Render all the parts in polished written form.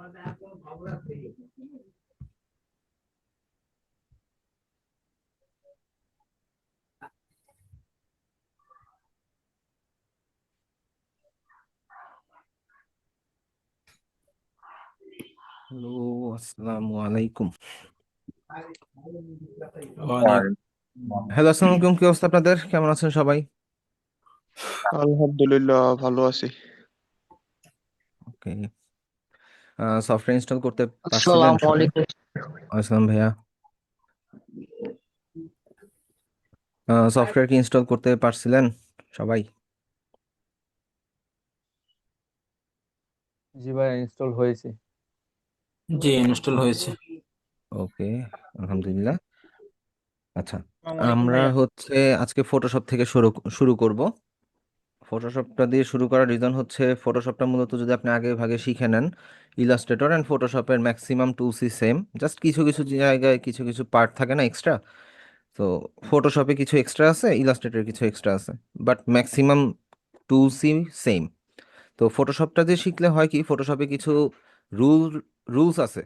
Hello, আসসালামু আলাইকুম। ওয়ালাইকুম হ্যালো, আসসালামু আলাইকুম। কি অবস্থা আপনাদের? কেমন আছেন সবাই? আলহামদুলিল্লাহ ভালো আছি। ওকে। সফটওয়্যার ইনস্টল করতে পারছিলেন আসসালামু সবাই? আলাইকুম। আসসালাম ভাইয়া। সফটওয়্যার কি ইনস্টল করতে পারছিলেন সবাই? জি ভাই, ইনস্টল হয়েছে। জি ইনস্টল হয়েছে। ওকে, আলহামদুলিল্লাহ। আচ্ছা, আসসালামু আলাইকুম আমরা ভাইয়া। হচ্ছে আজকে ফটোশপ থেকে শুরু শুরু করব। ফটোশপটা দিয়ে শুরু করার রিজন হচ্ছে ফটোশপটা মূলত যদি আপনি আগে ভাগে শিখে নেন, ইলাস্ট্রেটর অ্যান্ড ফটোশপের ম্যাক্সিমাম টুলসই সেম, জাস্ট কিছু কিছু জায়গায় কিছু কিছু পার্ট থাকে না এক্সট্রা। তো ফটোশপে কিছু এক্সট্রা আছে, ইলাস্ট্রেটরে কিছু এক্সট্রা আছে, বাট ম্যাক্সিমাম টুলসই সেম। তো ফটোশপটা যে শিখলে হয় কি, ফটোশপে কিছু রুল রুলস আছে,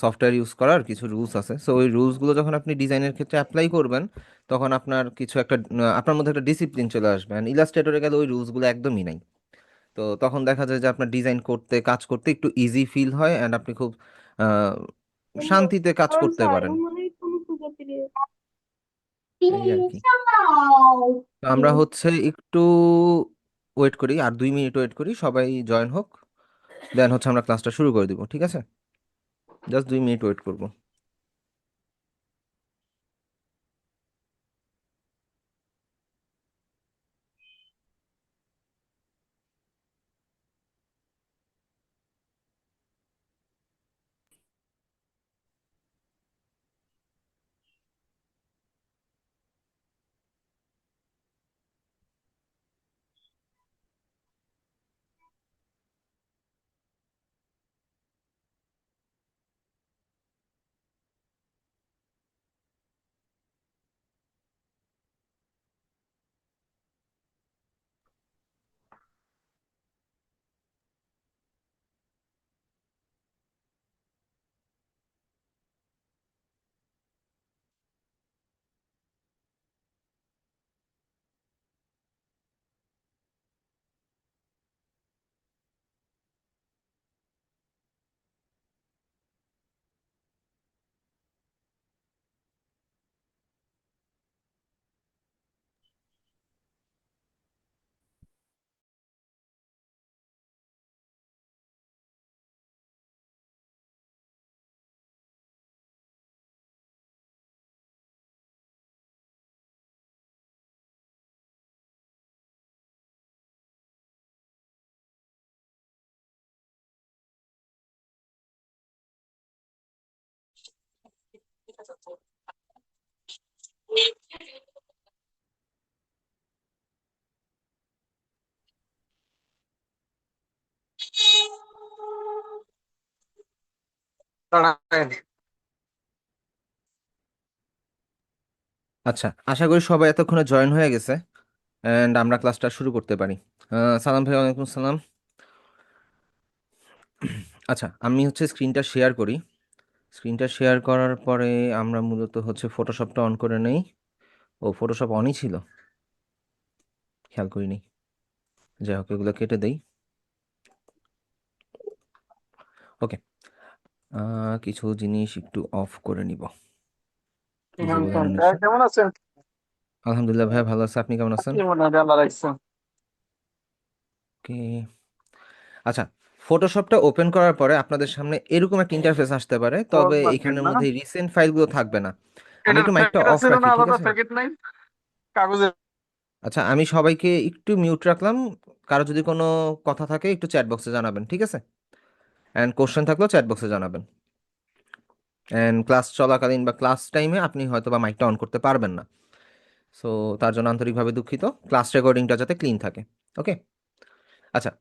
সফটওয়্যার ইউজ করার কিছু রুলস আছে। সো ওই রুলসগুলো যখন আপনি ডিজাইনের ক্ষেত্রে অ্যাপ্লাই করবেন, তখন আপনার কিছু একটা আপনার মধ্যে একটা ডিসিপ্লিন চলে আসবে। অ্যান্ড ইলাস্ট্রেটরে গেলে ওই রুলসগুলো একদমই নাই। তো তখন দেখা যায় যে আপনার ডিজাইন করতে কাজ করতে একটু ইজি ফিল হয়, অ্যান্ড আপনি খুব আহ, শান্তিতে কাজ করতে পারেন। এই আর কি। তো আমরা হচ্ছে একটু ওয়েট করি, আর 2 মিনিট ওয়েট করি, সবাই জয়েন হোক, দেন হচ্ছে আমরা ক্লাসটা শুরু করে দিব, ঠিক আছে? জাস্ট 2 মিনিট ওয়েট করব। দাঁড়ান। আচ্ছা, আশা করি সবাই এতক্ষণে জয়েন হয়ে গেছে, অ্যান্ড আমরা ক্লাসটা শুরু করতে পারি। সালাম ভাই, ওয়ালাইকুম সালাম। আচ্ছা, আমি হচ্ছে স্ক্রিনটা শেয়ার করি। স্ক্রিনটা শেয়ার করার পরে আমরা মূলত হচ্ছে ফটোশপটা অন করে নেই। ও, ফটোশপ অনই ছিল, খেয়াল করিনি। যাই হোক, এগুলো কেটে দেই। ওকে। কিছু জিনিস একটু অফ করে নিব। কি যে বলেন ভাইয়া অনুষ্ঠান। কেমন আছেন? আলহামদুলিল্লাহ ভাই, ভালো আছে। আপনি কেমন আছেন? কি মনে হয় আল্লাহ রাখছেন? ওকে। আচ্ছা, ফটোশপটা ওপেন করার পরে আপনাদের সামনে এরকম একটা ইন্টারফেস আসতে পারে, তবে ওয়ার্ক বাকেট এখানের না? মধ্যে রিসেন্ট ফাইলগুলো থাকবে না। আমি এটার একটু মাইকটা প্যাকেট অফ ছিল না, রাখি, ঠিক আলাদা আছে? প্যাকেট নাই কাগজের? আচ্ছা, আমি সবাইকে একটু মিউট রাখলাম। কারো যদি কোনো কথা থাকে একটু চ্যাট বক্সে জানাবেন, ঠিক আছে? অ্যান্ড কোশ্চেন থাকলেও চ্যাট বক্সে জানাবেন। অ্যান্ড ক্লাস চলাকালীন বা ক্লাস টাইমে আপনি হয়তো বা মাইকটা অন করতে পারবেন না। সো তার জন্য আন্তরিকভাবে দুঃখিত। ক্লাস রেকর্ডিংটা যাতে ক্লিন থাকে। ওকে। আচ্ছা,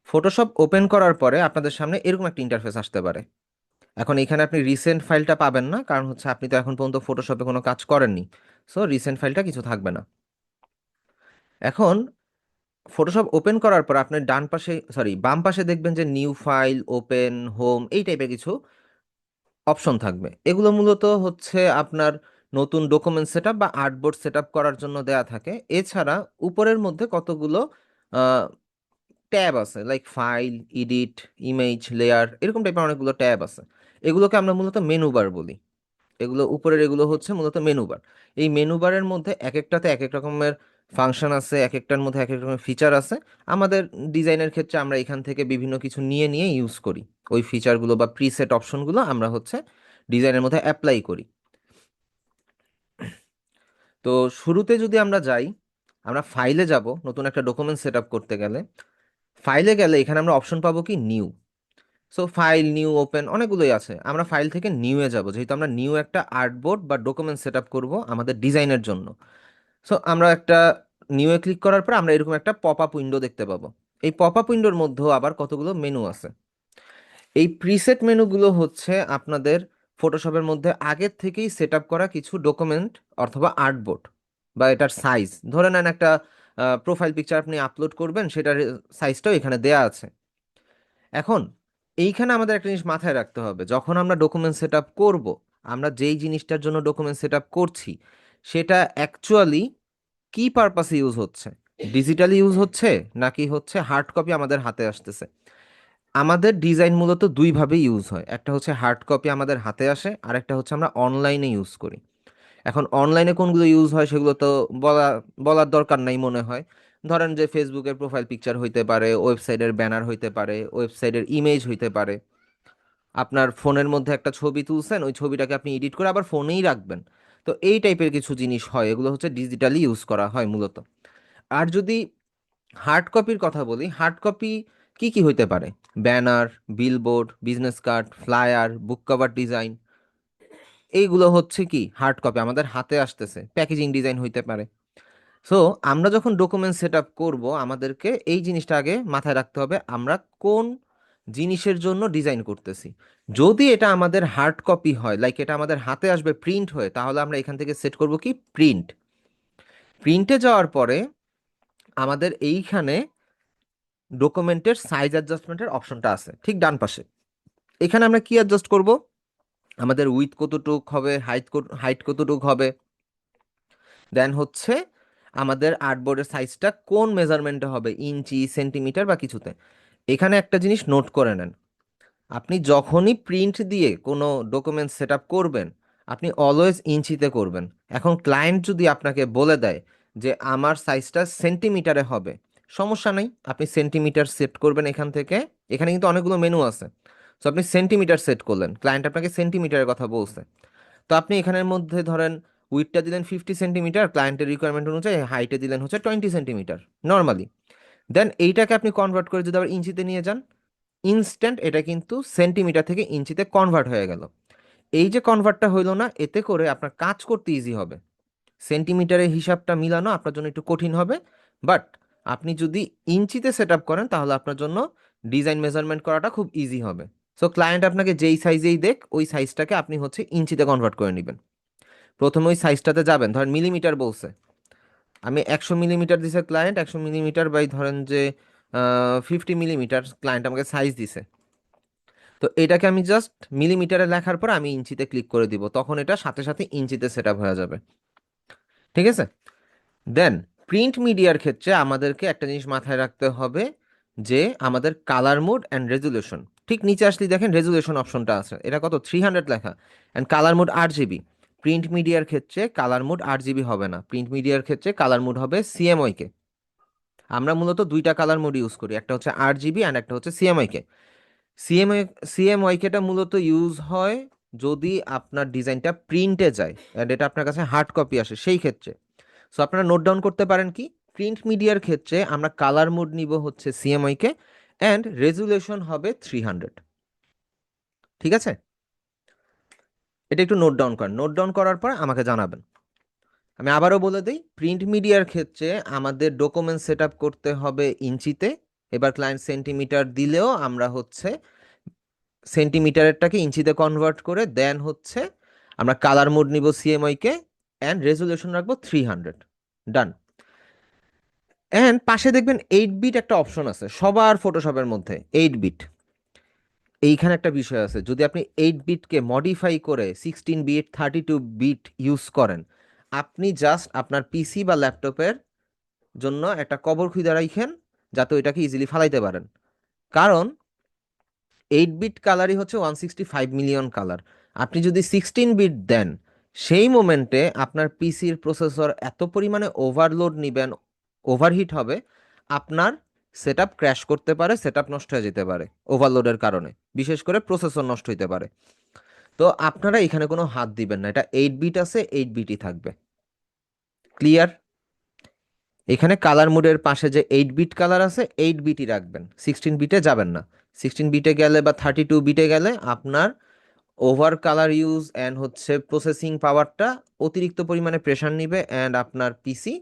ফটোশপ ওপেন করার পরে আপনাদের সামনে এরকম একটা ইন্টারফেস আসতে পারে। এখন এখানে আপনি রিসেন্ট ফাইলটা পাবেন না, কারণ হচ্ছে আপনি তো এখন পর্যন্ত ফটোশপে কোনো কাজ করেননি। সো রিসেন্ট ফাইলটা কিছু থাকবে না। এখন ফটোশপ ওপেন করার পর আপনি বাম পাশে দেখবেন যে নিউ ফাইল, ওপেন, হোম এই টাইপের কিছু অপশন থাকবে। এগুলো মূলত হচ্ছে আপনার নতুন ডকুমেন্ট সেটআপ বা আর্টবোর্ড সেটআপ করার জন্য দেয়া থাকে। এছাড়া উপরের মধ্যে কতগুলো ট্যাব আছে, like file, edit, image, layer, এরকম টাইপের অনেকগুলো ট্যাব আছে। এগুলোকে আমরা মূলত মেনু বার বলি। এগুলো উপরের এগুলো হচ্ছে মূলত মেনু বার। এই মেনু বারের মধ্যে এক একটাতে এক এক রকমের ফাংশন আছে, এক একটার মধ্যে এক এক রকমের ফিচার আছে। আমাদের ডিজাইনের ক্ষেত্রে আমরা এখান থেকে বিভিন্ন কিছু নিয়ে নিয়ে ইউজ করি। ওই ফিচারগুলো বা প্রিসেট অপশনগুলো আমরা হচ্ছে ডিজাইনের মধ্যে অ্যাপ্লাই করি। তো শুরুতে যদি আমরা যাই, আমরা ফাইলে যাব। নতুন একটা ডকুমেন্ট সেট আপ করতে গেলে ফাইলে গেলে এখানে আমরা অপশন পাবো কি new. So file, new, open অনেকগুলোই আছে। আমরা ফাইল থেকে নিউ এ যাব, যেহেতু আমরা নিউ একটা আর্টবোর্ড বা ডকুমেন্ট সেট আপ করবো আমাদের ডিজাইনের জন্য। সো আমরা একটা নিউ এ ক্লিক করার পর আমরা এরকম একটা পপ আপ উইন্ডো দেখতে পাবো। এই পপ আপ উইন্ডোর মধ্যেও আবার কতগুলো মেনু আছে। এই প্রিসেট মেনুগুলো হচ্ছে আপনাদের ফটোশপের মধ্যে আগের থেকেই সেট আপ করা কিছু ডকুমেন্ট অথবা আর্টবোর্ড বা এটার সাইজ। ধরে নেন একটা প্রোফাইল পিকচার আপনি আপলোড করবেন, সেটার সাইজটাও এখানে দেয়া আছে। এখন এইখানে আমাদের একটা জিনিস মাথায় রাখতে হবে, যখন আমরা ডকুমেন্ট সেট আপ করবো, আমরা যেই জিনিসটার জন্য ডকুমেন্ট সেট আপ করছি সেটা অ্যাকচুয়ালি কি পারপাসে ইউজ হচ্ছে, ডিজিটালি ইউজ হচ্ছে নাকি হচ্ছে হার্ড কপি আমাদের হাতে আসতেছে। আমাদের ডিজাইন মূলত দুইভাবে ইউজ হয়, একটা হচ্ছে হার্ড কপি আমাদের হাতে আসে, আর একটা হচ্ছে আমরা অনলাইনে ইউজ করি। এখন অনলাইনে কোনগুলো ইউজ হয় সেগুলো তো বলা বলার দরকার নাই মনে হয়। ধরেন যে ফেসবুকের প্রোফাইল পিকচার হইতে পারে, ওয়েবসাইটের ব্যানার হইতে পারে, ওয়েবসাইটের ইমেজ হইতে পারে। আপনার ফোনের মধ্যে একটা ছবি তুলছেন, ওই ছবিটাকে আপনি এডিট করে আবার ফোনেই রাখবেন। তো এই টাইপের কিছু জিনিস হয়, এগুলো হচ্ছে ডিজিটালি ইউজ করা হয় মূলত। আর যদি হার্ড কপির কথা বলি, হার্ড কপি কি কি হইতে পারে? Banner, billboard, business card, flyer, বুক কভার ডিজাইন, এইগুলো হচ্ছে কি হার্ড কপি আমাদের হাতে আসতেছে। প্যাকেজিং ডিজাইন হইতে পারে। সো আমরা যখন ডকুমেন্ট সেট আপ করবো, আমাদেরকে এই জিনিসটা আগে মাথায় রাখতে হবে, আমরা কোন জিনিসের জন্য ডিজাইন করতেছি। যদি এটা আমাদের হার্ড কপি হয়, লাইক এটা আমাদের হাতে আসবে প্রিন্ট হয়ে, তাহলে আমরা এখান থেকে সেট করব কি প্রিন্ট। প্রিন্টে যাওয়ার পরে আমাদের এইখানে ডকুমেন্টের সাইজ অ্যাডজাস্টমেন্টের অপশনটা আছে ঠিক ডান পাশে। এখানে আমরা কি অ্যাডজাস্ট করব? আমাদের উইথ কতটুক হবে, হাইট কতটুক হবে, দেন হচ্ছে আমাদের আর্টবোর্ডের সাইজটা কোন মেজারমেন্টে হবে, ইঞ্চি, সেন্টিমিটার বা কিছুতে। এখানে একটা জিনিস নোট করে নেন, আপনি যখনই প্রিন্ট দিয়ে কোনো ডকুমেন্ট সেট আপ করবেন, আপনি অলওয়েজ ইঞ্চিতে করবেন। এখন ক্লায়েন্ট যদি আপনাকে বলে দেয় যে আমার সাইজটা সেন্টিমিটারে হবে, সমস্যা নেই, আপনি সেন্টিমিটার সেট করবেন এখান থেকে। এখানে কিন্তু অনেকগুলো মেনু আছে। সো আপনি সেন্টিমিটার সেট করলেন, ক্লায়েন্ট আপনাকে সেন্টিমিটারের কথা বলছে। তো আপনি এখানের মধ্যে ধরেন উইডটা দিলেন 50 সেন্টিমিটার, ক্লায়েন্টের রিকোয়ারমেন্ট অনুযায়ী হাইটে দিলেন হচ্ছে 20 সেন্টিমিটার নর্মালি। দেন এইটাকে আপনি কনভার্ট করে যদি আবার ইঞ্চিতে নিয়ে যান, ইনস্ট্যান্ট এটা কিন্তু সেন্টিমিটার থেকে ইঞ্চিতে কনভার্ট হয়ে গেল। এই যে কনভার্টটা হইলো না, এতে করে আপনার কাজ করতে ইজি হবে। সেন্টিমিটারের হিসাবটা মিলানো আপনার জন্য একটু কঠিন হবে, বাট আপনি যদি ইঞ্চিতে সেট আপ করেন তাহলে আপনার জন্য ডিজাইন মেজারমেন্ট করাটা খুব ইজি হবে। সো ক্লায়েন্ট আপনাকে যেই সাইজেই দেখ, ওই সাইজটাকে আপনি হচ্ছে ইঞ্চিতে কনভার্ট করে নেবেন। প্রথমে ওই সাইজটাতে যাবেন, ধরেন মিলিমিটার বলছে, আমি 100 মিলিমিটার দিছে ক্লায়েন্ট, 100 মিলিমিটার বাই ধরেন যে 50 মিলিমিটার ক্লায়েন্ট আমাকে সাইজ দিছে। তো এটাকে আমি জাস্ট মিলিমিটারে লেখার পর আমি ইঞ্চিতে ক্লিক করে দিব, তখন এটা সাথে সাথে ইঞ্চিতে সেট আপ হয়ে যাবে। ঠিক আছে? দেন প্রিন্ট মিডিয়ার ক্ষেত্রে আমাদেরকে একটা জিনিস মাথায় রাখতে হবে, যে আমাদের কালার মোড অ্যান্ড রেজুলেশন। ঠিক নিচে আসলে দেখেন রেজুলেশন অপশনটা আছে, এটা কত 300 লেখা, and colour mode 8 GB। Print মিডিয়ার ক্ষেত্রে কালার মোড 8 GB হবে না, প্রিন্ট মিডিয়ার ক্ষেত্রে কালার মোড হবে সিএমওয়াইকে। আমরা মূলত দুইটা কালার মোড ইউজ করি, একটা হচ্ছে 8 GB অ্যান্ড একটা হচ্ছে সিএমওয়াইকে। সিএমওয়াই সিএমওয়াইকেটা মূলত ইউজ হয় যদি আপনার ডিজাইনটা প্রিন্টে যায় অ্যান্ড এটা আপনার কাছে হার্ড কপি আসে সেই ক্ষেত্রে। সো আপনারা নোট ডাউন করতে পারেন কি, প্রিন্ট মিডিয়ার ক্ষেত্রে আমরা কালার মোড নিব হচ্ছে সিএমওয়াইকে, অ্যান্ড রেজুলেশন হবে 300। ঠিক আছে? এটা একটু নোট ডাউন করেন, নোট ডাউন করার পর আমাকে জানাবেন। আমি আবারও বলে দিই, প্রিন্ট মিডিয়ার ক্ষেত্রে আমাদের ডকুমেন্ট সেট আপ করতে হবে ইঞ্চিতে। এবার ক্লায়েন্ট সেন্টিমিটার দিলেও আমরা হচ্ছে সেন্টিমিটারেরটাকে ইঞ্চিতে কনভার্ট করে দেন হচ্ছে আমরা কালার মোড নিব সিএমওয়াইকে, অ্যান্ড রেজুলেশন রাখবো 300। ডান। অ্যান্ড পাশে দেখবেন 8 বিট একটা অপশন আছে সবার ফটোশপের মধ্যে, 8 বিট। এইখানে একটা বিষয় আছে, যদি আপনি 8 বিটকে মডিফাই করে 16 বিট 32 বিট ইউজ করেন, আপনি জাস্ট আপনার পিসি বা ল্যাপটপের জন্য একটা কবর খুঁজে রাখেন যাতে ওইটাকে ইজিলি ফালাইতে পারেন। কারণ 8 বিট কালারই হচ্ছে 165 মিলিয়ন কালার। আপনি যদি 16 বিট দেন, সেই মোমেন্টে আপনার পিসির প্রসেসর এত পরিমাণে ওভারলোড নিবেন, ওভারহিট হবে, আপনার সেটআপ ক্র্যাশ করতে পারে, সেটআপ নষ্ট হয়ে যেতে পারে ওভারলোডের কারণে, বিশেষ করে প্রসেসর নষ্ট হতে পারে। তো আপনারা এখানে কোনো হাত দিবেন না, এটা 8 বিট আছে, 8 বিটই থাকবে। ক্লিয়ার? এখানে কালার মোডের পাশে যে 8 বিট কালার আছে, 8 বিটই রাখবেন, 16 বিটে যাবেন না। 16 বিটে গেলে বা 32 বিটে গেলে আপনার ওভার কালার ইউজ অ্যান্ড হচ্ছে প্রসেসিং পাওয়ারটা অতিরিক্ত পরিমাণে প্রেশার নিবে, অ্যান্ড আপনার পিসি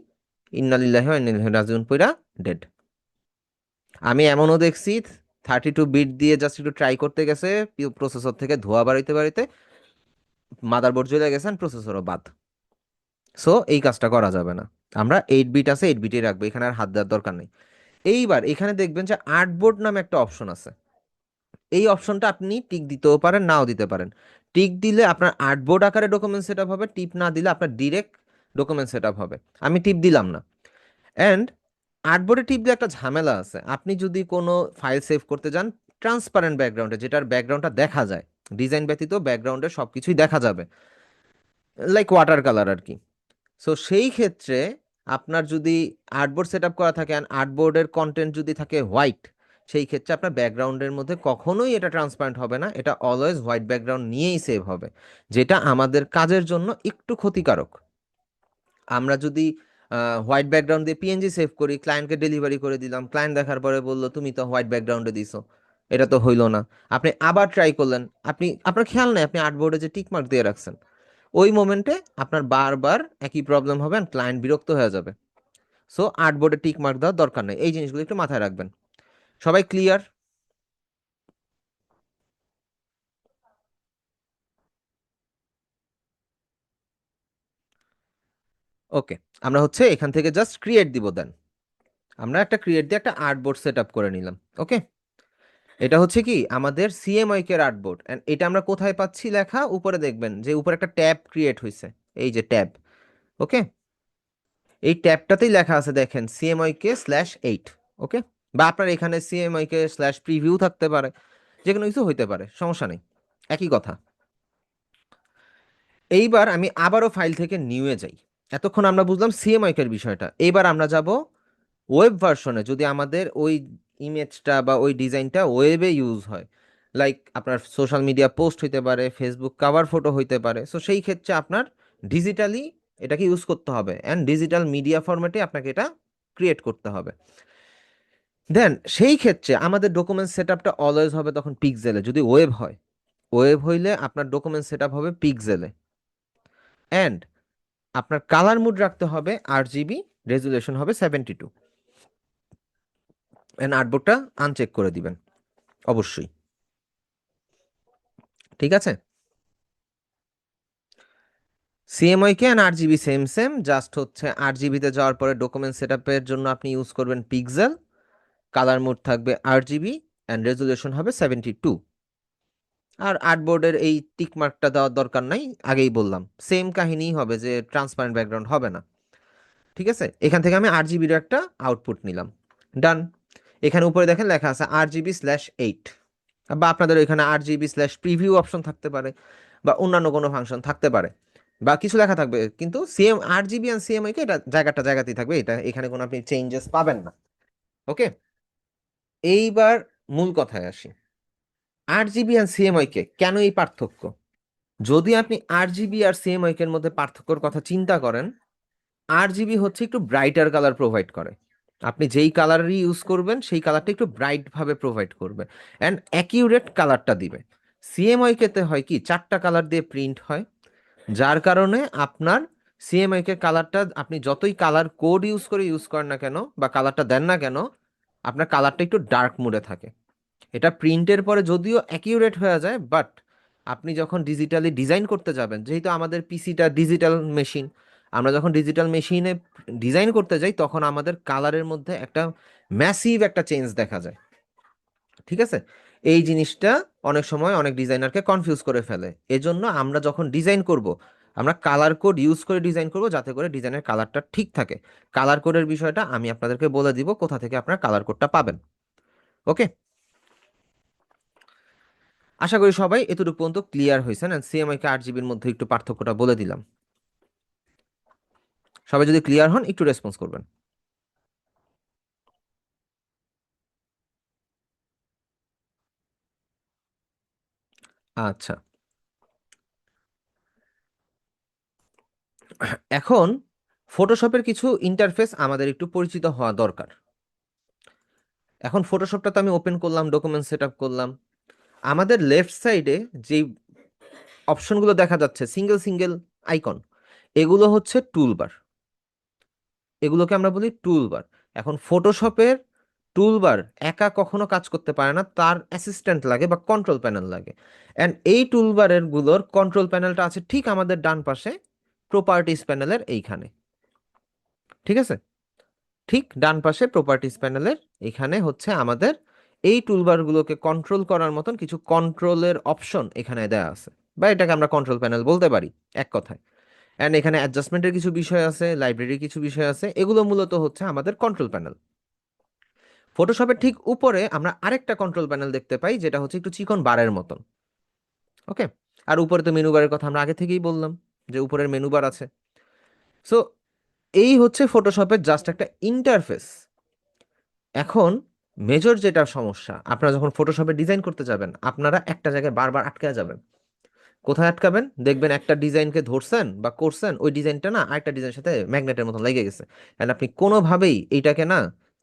ইন্নালিল্লাহি ওয়া ইন্না ইলাইহি রাজিউন পইরা ডেড। আমি এমনও দেখছি 32 বিট দিয়ে জাস্ট একটু ট্রাই করতে গেছে, প্রসেসর থেকে ধোঁয়া বাড়িতে বাড়িতে মাদারবোর্ড জ্বলে গেছেন, প্রসেসরও বাদ। সো এই কাজটা করা যাবে না। আমরা 8 বিট আছে, 8 বিটই রাখবো, এখানে আর হাত দেওয়ার দরকার নেই। এইবার এখানে দেখবেন যে আর্টবোর্ড নামে একটা অপশন আছে। এই অপশনটা আপনি টিক দিতেও পারেন, নাও দিতে পারেন। টিক দিলে আপনার আর্টবোর্ড আকারে ডকুমেন্ট সেটআপ হবে, টিপ না দিলে আপনার ডিরেক্ট ডকুমেন্ট সেটআপ হবে। আমি টিপ দিলাম না। অ্যান্ড আর্টবোর্ডে টিপ দিয়ে একটা ঝামেলা আছে, আপনি যদি কোনো ফাইল সেভ করতে যান ট্রান্সপারেন্ট ব্যাকগ্রাউন্ডে, যেটার ব্যাকগ্রাউন্ডটা দেখা যায়, ডিজাইন ব্যতীত ব্যাকগ্রাউন্ডের সব কিছুই দেখা যাবে, লাইক ওয়াটার কালার আর কি। সো সেই ক্ষেত্রে আপনার যদি আর্টবোর্ড সেট আপ করা থাকে, আর্টবোর্ডের কন্টেন্ট যদি থাকে হোয়াইট, সেই ক্ষেত্রে আপনার ব্যাকগ্রাউন্ডের মধ্যে কখনোই এটা ট্রান্সপারেন্ট হবে না, এটা অলওয়েজ হোয়াইট ব্যাকগ্রাউন্ড নিয়েই সেভ হবে, যেটা আমাদের কাজের জন্য একটু ক্ষতিকারক। আমরা যদি হোয়াইট ব্যাকগ্রাউন্ড দিয়ে পিএনজি সেভ করি, ক্লায়েন্টকে ডেলিভারি করে দিলাম, ক্লায়েন্ট দেখার পরে বললো তুমি তো হোয়াইট ব্যাকগ্রাউন্ডে দিছো, এটা তো হইলো না। আপনি আবার ট্রাই করলেন, আপনার খেয়াল নেই আপনি আর্টবোর্ডে যে টিক মার্ক দিয়ে রাখছেন, ওই মোমেন্টে আপনার বারবার একই প্রবলেম হবে, ক্লায়েন্ট বিরক্ত হয়ে যাবে। সো আর্টবোর্ডে টিক মার্ক দেওয়ার দরকার নেই, এই জিনিসগুলো একটু মাথায় রাখবেন। সবাই ক্লিয়ার? ওকে, আমরা হচ্ছে এখান থেকে জাস্ট ক্রিয়েট দিব, দেন আমরা একটা ক্রিয়েট দিয়ে একটা আর্টবোর্ড সেট আপ করে নিলাম। ওকে, এটা হচ্ছে কি আমাদের সিএমওয়াই এর আর্টবোর্ড, এন্ড এটা আমরা কোথায় পাচ্ছি লেখা? উপরে দেখবেন যে উপরে একটা ট্যাব ক্রিয়েট হয়েছে, এই যে ট্যাব। ওকে, এই ট্যাবটাতেই লেখা আছে দেখেন CMYK/8। ওকে, বা আপনার এখানে CMYK/প্রিভিউ থাকতে পারে, যে কোনো কিছু হইতে পারে, সমস্যা নেই, একই কথা। এইবার আমি আবারও ফাইল থেকে নিউয়ে যাই। এতক্ষণ আমরা বুঝলাম সিএমওয়াই এর বিষয়টা, এইবার আমরা যাব ওয়েব ভার্সনে। যদি আমাদের ওই ইমেজটা বা ওই ডিজাইনটা ওয়েবে ইউজ হয়, লাইক আপনার সোশ্যাল মিডিয়া পোস্ট হইতে পারে, ফেসবুক কাভার ফটো হইতে পারে, সো সেই ক্ষেত্রে আপনার ডিজিটালি এটাকে ইউজ করতে হবে, অ্যান্ড ডিজিটাল মিডিয়া ফরম্যাটে আপনাকে এটা ক্রিয়েট করতে হবে। দেন সেই ক্ষেত্রে আমাদের ডকুমেন্ট সেট আপটা অলওয়েজ হবে তখন পিক্সেলে, যদি ওয়েব হয়। ওয়েব হইলে আপনার ডকুমেন্ট সেট আপ হবে পিক্সেলে, অ্যান্ড আপনার কালার মুড রাখতে হবে RGB, রেজুলেশন হবে 72, অ্যান্ড আর্টবোর্ডটা আনচেক করে দিবেন অবশ্যই। ঠিক আছে, CMYK and RGB same same, just হচ্ছে RGBতে যাওয়ার পরে ডকুমেন্ট সেট আপের জন্য আপনি ইউজ করবেন পিক্সেল, কালার মোড থাকবে RGB, অ্যান্ড রেজুলেশন হবে 72। আর আর্টবোর্ডের এই টিক মার্কটা দেওয়ার দরকার নাই, আগেই বললাম সেম কাহিনীই হবে, যে ট্রান্সপারেন্ট ব্যাকগ্রাউন্ড হবে না। ঠিক আছে, এখান থেকে আমি RGBর একটা আউটপুট নিলাম, ডান। এখানে উপরে দেখেন লেখা আছে RGB/8, বা আপনাদের এখানে RGB/প্রিভিউ অপশন থাকতে পারে, বা অন্যান্য কোনো ফাংশন থাকতে পারে, বা কিছু লেখা থাকবে, কিন্তু RGB আর CMYK এটা জায়গাটা জায়গাতেই থাকবে, এটা এখানে কোনো আপনি চেঞ্জেস পাবেন না। ওকে, এইবার মূল কথায় আসি, RGB আর CMYK কেন এই পার্থক্য? যদি আপনি RGB আর CMYK এর মধ্যে পার্থক্যর কথা চিন্তা করেন, RGB হচ্ছে একটু ব্রাইটার কালার প্রোভাইড করে, আপনি যেই কালারই ইউজ করবেন সেই কালারটা একটু ব্রাইট ভাবে প্রোভাইড করবে, অ্যান্ড অ্যাকিউরেট কালারটা দিবে। CMYK-তে হয় কি 4টা কালার দিয়ে প্রিন্ট হয়, যার কারণে আপনার CMYK কালারটা আপনি যতই কালার কোড ইউজ করেন না কেন, বা কালারটা দেন না কেন, আপনার কালারটা একটু ডার্ক মুডে থাকে। এটা প্রিন্টের পরে যদিও অ্যাকিউরেট হয়ে যায়, বাট আপনি যখন ডিজিটালি ডিজাইন করতে যাবেন, যেহেতু আমাদের পিসিটা ডিজিটাল মেশিন, আমরা যখন ডিজিটাল মেশিনে ডিজাইন করতে যাই তখন আমাদের কালারের মধ্যে একটা ম্যাসিভ একটা চেঞ্জ দেখা যায়। ঠিক আছে, এই জিনিসটা অনেক সময় অনেক ডিজাইনারকে কনফিউজ করে ফেলে। এজন্য আমরা যখন ডিজাইন করব, আমরা কালার কোড ইউজ করে ডিজাইন করব যাতে করে ডিজাইনের কালারটা ঠিক থাকে। কালার কোডের বিষয়টা আমি আপনাদেরকে বলে দিব কোথা থেকে আপনারা কালার কোডটা পাবেন। ওকে, আশা করি সবাই এতটুকু পর্যন্ত ক্লিয়ার হয়েছেন। এন্ড সিএমআই কে 8 জিবির মধ্যে একটু পার্থক্যটা বলে দিলাম। সবাই যদি ক্লিয়ার হন একটু রেসপন্স করবেন। আচ্ছা, এখন ফটোশপের কিছু ইন্টারফেস আমাদের একটু পরিচিত হওয়া দরকার। এখন ফটোশপটা তো আমি ওপেন করলাম, ডকুমেন্ট সেট আপ করলাম। আমাদের লেফট সাইডে যে অপশনগুলো দেখা যাচ্ছে সিঙ্গেল সিঙ্গেল আইকন, এগুলো হচ্ছে টুলবার। এগুলোকে আমরা বলি টুলবার। এখন ফটোশপের টুলবার একা কখনো কাজ করতে পারে না, তার অ্যাসিস্ট্যান্ট লাগে বা কন্ট্রোল প্যানেল লাগে। অ্যান্ড এই টুলবারের গুলোর কন্ট্রোল প্যানেলটা আছে ঠিক আমাদের ডান পাশে প্রপার্টিস প্যানেলের এইখানে। ঠিক আছে, ঠিক ডান পাশে প্রপার্টিস প্যানেলের এখানে হচ্ছে আমাদের এই টুলবারগুলোকে কন্ট্রোল করার মতন কিছু কন্ট্রোলের অপশন এখানে দেয়া আছে, বা এটাকে আমরা কন্ট্রোল প্যানেল বলতে পারি এক কথায়। অ্যান্ড এখানে অ্যাডজাস্টমেন্টের কিছু বিষয় আছে, লাইব্রেরির কিছু বিষয় আছে, এগুলো মূলত হচ্ছে আমাদের কন্ট্রোল প্যানেল। ফটোশপের ঠিক উপরে আমরা আরেকটা কন্ট্রোল প্যানেল দেখতে পাই, যেটা হচ্ছে একটু চিকন বারের মতন। ওকে, আর উপরে তো মেনু বারের কথা আমরা আগে থেকেই বললাম যে উপরের মেনু বার আছে। সো এই হচ্ছে ফটোশপের জাস্ট একটা ইন্টারফেস। এখন মেজর যেটা সমস্যা, আপনারা যখন ফটোশপে ডিজাইন করতে যাবেন আপনারা একটা জায়গায় বারবার আটকে যাবেন। কোথায় আটকাবেন? দেখবেন একটা ডিজাইনকে ধরছেন বা করছেন, ওই ডিজাইনটা না আরেকটা ডিজাইনের সাথে ম্যাগনেটের মতন লেগে গেছে, এন্ড আপনি কোনোভাবেই এইটাকে না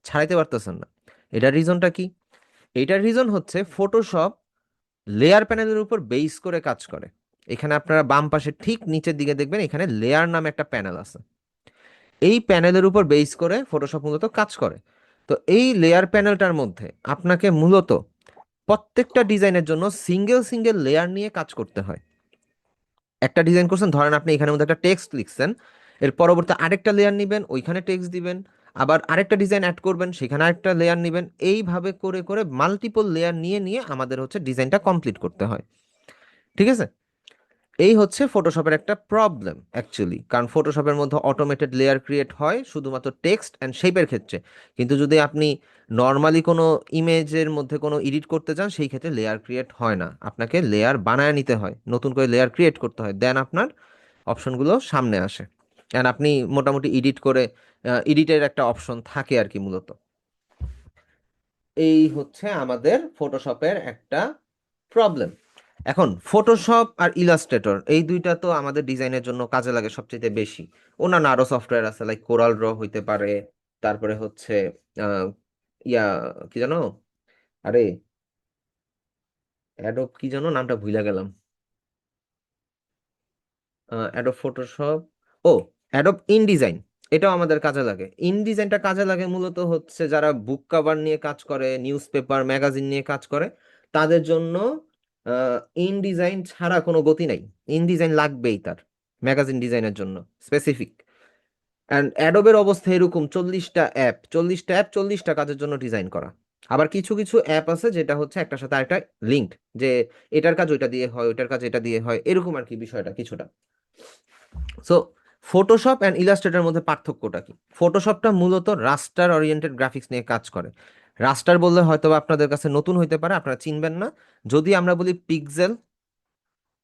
ছাড়াইতে পারতেছেন না। এটার রিজনটা কি? এইটার রিজন হচ্ছে ফটোশপ লেয়ার প্যানেলের উপর বেস করে কাজ করে। এখানে আপনারা বাম পাশে ঠিক নিচের দিকে দেখবেন এখানে লেয়ার নামে একটা প্যানেল আছে। এই প্যানেলের উপর বেস করে ফটোশপ মূলত কাজ করে। তো এই লেয়ার প্যানেলটার মধ্যে আপনাকে মূলত প্রত্যেকটা ডিজাইনের জন্য সিঙ্গেল সিঙ্গেল লেয়ার নিয়ে কাজ করতে হয়। একটা ডিজাইন করছেন, ধরেন আপনি এখানের মধ্যে একটা টেক্সট লিখছেন, এর পরবর্তী আরেকটা লেয়ার নেবেন, ওইখানে টেক্সট দিবেন, আবার আরেকটা ডিজাইন অ্যাড করবেন, সেখানে আরেকটা লেয়ার নেবেন, এইভাবে করে করে মাল্টিপল লেয়ার নিয়ে নিয়ে আমাদের হচ্ছে ডিজাইনটা কমপ্লিট করতে হয়। ঠিক আছে, এই হচ্ছে ফটোশপের একটা প্রবলেম অ্যাকচুয়ালি, কারণ ফটোশপের মধ্যে অটোমেটেড লেয়ার ক্রিয়েট হয় শুধুমাত্র টেক্সট অ্যান্ড শেপের ক্ষেত্রে, কিন্তু যদি আপনি নর্মালি কোনো ইমেজের মধ্যে কোনো এডিট করতে চান সেই ক্ষেত্রে লেয়ার ক্রিয়েট হয় না, আপনাকে লেয়ার বানায় নিতে হয়, নতুন করে লেয়ার ক্রিয়েট করতে হয়, দেন আপনার অপশনগুলো সামনে আসে অ্যান্ড আপনি মোটামুটি এডিট করে, এডিটের একটা অপশন থাকে আর কি মূলত। এই হচ্ছে আমাদের ফটোশপের একটা প্রবলেম। এখন ফটোশপ আর ইলাস্ট্রেটর এই দুইটা তো আমাদের ডিজাইনের জন্য কাজে লাগে সবচেয়ে বেশি। অন্যান্য আরো সফটওয়্যার আছে, লাইক কোরাল ড্র হইতে পারে, তারপরে হচ্ছে আহ, ইয়া কি জানো, আরে অ্যাডোব কি জানো নামটা ভুলে গেলাম, অ্যাডোব ফটোশপ, ও অ্যাডোব ইনডিজাইন। এটাও আমাদের কাজে লাগে। ইনডিজাইনটা কাজে লাগে মূলত হচ্ছে যারা বুক কভার নিয়ে কাজ করে, নিউজ পেপার ম্যাগাজিন নিয়ে কাজ করে, তাদের জন্য ইনডিজাইন ছাড়া কোনো গতি নাই। ইনডিজাইন লাগবেই তার ম্যাগাজিন ডিজাইনের জন্য স্পেসিফিক। অ্যান্ড অ্যাডোবের অবস্থা এরকম, 40টা অ্যাপ 40টা কাজের জন্য ডিজাইন করা। আবার কিছু কিছু অ্যাপ আছে যেটা হচ্ছে একটার সাথে আরেকটা লিঙ্কড, যে এটার কাজ ওইটা দিয়ে হয়, ওইটার কাজ এটা দিয়ে হয়, এরকম আর কি বিষয়টা কিছুটা। সো ফটোশপ অ্যান্ড ইলাস্ট্রেটরের মধ্যে পার্থক্যটা কি? ফটোশপটা মূলত রাস্টার ওরিয়েন্টেড গ্রাফিক্স নিয়ে কাজ করে। রাস্টার বললে হয়তো বা আপনাদের কাছে নতুন হইতে পারে, আপনারা চিনবেন না। যদি আমরা বলি পিক্সেল,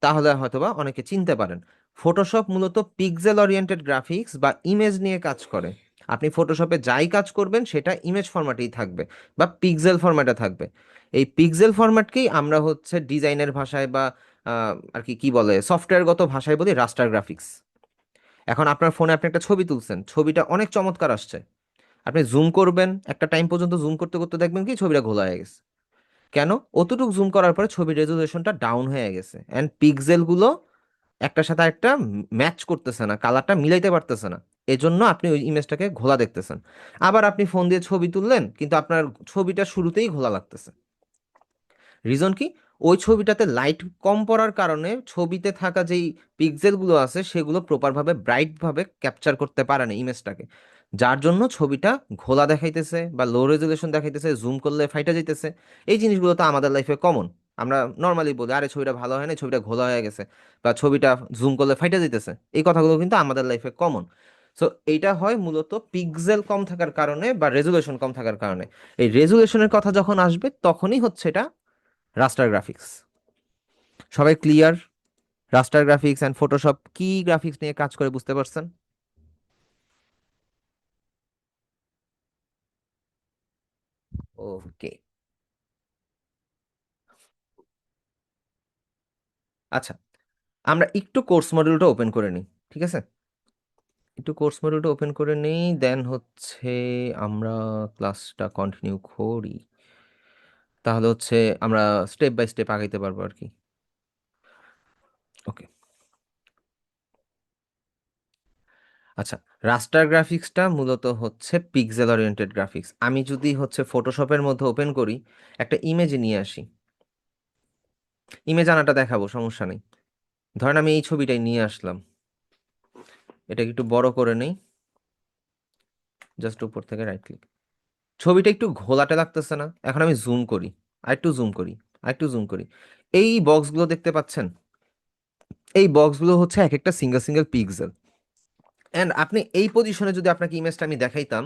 তাহলে হয়তোবা অনেকে চিনতে পারেন। ফটোশপ মূলত পিক্সেল ওরিয়েন্টেড গ্রাফিক্স বা ইমেজ নিয়ে কাজ করে। আপনি ফটোশপে যাই কাজ করবেন সেটা ইমেজ ফরম্যাটেই থাকবে বা পিক্সেল ফরম্যাটে থাকবে। এই পিক্সেল ফরম্যাটকেই আমরা হচ্ছে ডিজাইনের ভাষায় বা আর কি কি বলে সফটওয়্যারগত ভাষায় বলি রাস্টার গ্রাফিক্স। এখন আপনার ফোনে আপনি একটা ছবি তুলছেন, ছবিটা অনেক চমৎকার আসছে, আপনি জুম করবেন, একটা টাইম পর্যন্ত জুম করতে করতে দেখবেন কি ছবিটা ঘোলা হয়ে গেছে। কেন? অতটুকু জুম করার পরে ছবির রেজুলেশনটা ডাউন হয়ে গেছে, অ্যান্ড পিক্সেলগুলো একটার সাথে একটা ম্যাচ করতেছে না, কালারটা মিলাইতে পারতেছে না, এজন্য আপনি ওই ইমেজটাকে ঘোলা দেখতেছেন। আবার আপনি ফোন দিয়ে ছবি তুললেন কিন্তু আপনার ছবিটা শুরুতেই ঘোলা লাগতেছে। রিজন কি? ওই ছবিটাতে লাইট কম পড়ার কারণে ছবিতে থাকা যেই পিক্সেলগুলো আছে সেগুলো প্রপারভাবে ব্রাইটভাবে ক্যাপচার করতে পারে না ইমেজটাকে, যার জন্য ছবিটা ঘোলা দেখাইতেছে বা লো রেজুলেশন দেখাইতেছে, জুম করলে ফাইটা যাইতেছে। এই জিনিসগুলো তো আমাদের লাইফে কমন। আমরা নর্মালি বলি আরে ছবিটা ভালো হয় না, ছবিটা ঘোলা হয়ে গেছে, বা ছবিটা জুম করলে ফাইটা যাইতেছে। এই কথাগুলো কিন্তু আমাদের লাইফে কমন। সো এইটা হয় মূলত পিক্সেল কম থাকার কারণে বা রেজুলেশন কম থাকার কারণে। এই রেজুলেশনের কথা যখন আসবে তখনই হচ্ছে এটা রাস্টার গ্রাফিক্স। সবাই clear? Raster graphics and Photoshop কি গ্রাফিক্স নিয়ে কাজ করে বুঝতে পারছেন? ওকে, আচ্ছা, আমরা একটু কোর্স মডিউলটা ওপেন করে নিই, ঠিক আছে? একটু কোর্স মডিউলটা ওপেন করে নিই, দেন হচ্ছে আমরা ক্লাসটা কন্টিনিউ করি। তাহলে হচ্ছে আমরা স্টেপ বাই স্টেপ আগাইতে পারবো আর কি। ওকে, আচ্ছা, রাস্টার গ্রাফিক্সটা মূলত হচ্ছে পিক্সেল ওরিয়েন্টেড গ্রাফিক্স। আমি যদি হচ্ছে ফটোশপের মধ্যে ওপেন করি, একটা ইমেজ নিয়ে আসি, ইমেজ আনাটা দেখাবো, সমস্যা নেই। ধরেন আমি এই ছবিটাই নিয়ে আসলাম, এটাকে একটু বড় করে নেই, জাস্ট উপর থেকে রাইট ক্লিক। ছবিটা একটু ঘোলাটে লাগতেছে না? এখন আমি জুম করি, আরেকটু জুম করি, আরেকটু জুম করি। এই বক্সগুলো দেখতে পাচ্ছেন? এই বক্সগুলো হচ্ছে এক একটা সিঙ্গেল সিঙ্গেল পিক্সেল। অ্যান্ড আপনি এই পজিশনে যদি আপনাকে ইমেজটা আমি দেখাইতাম,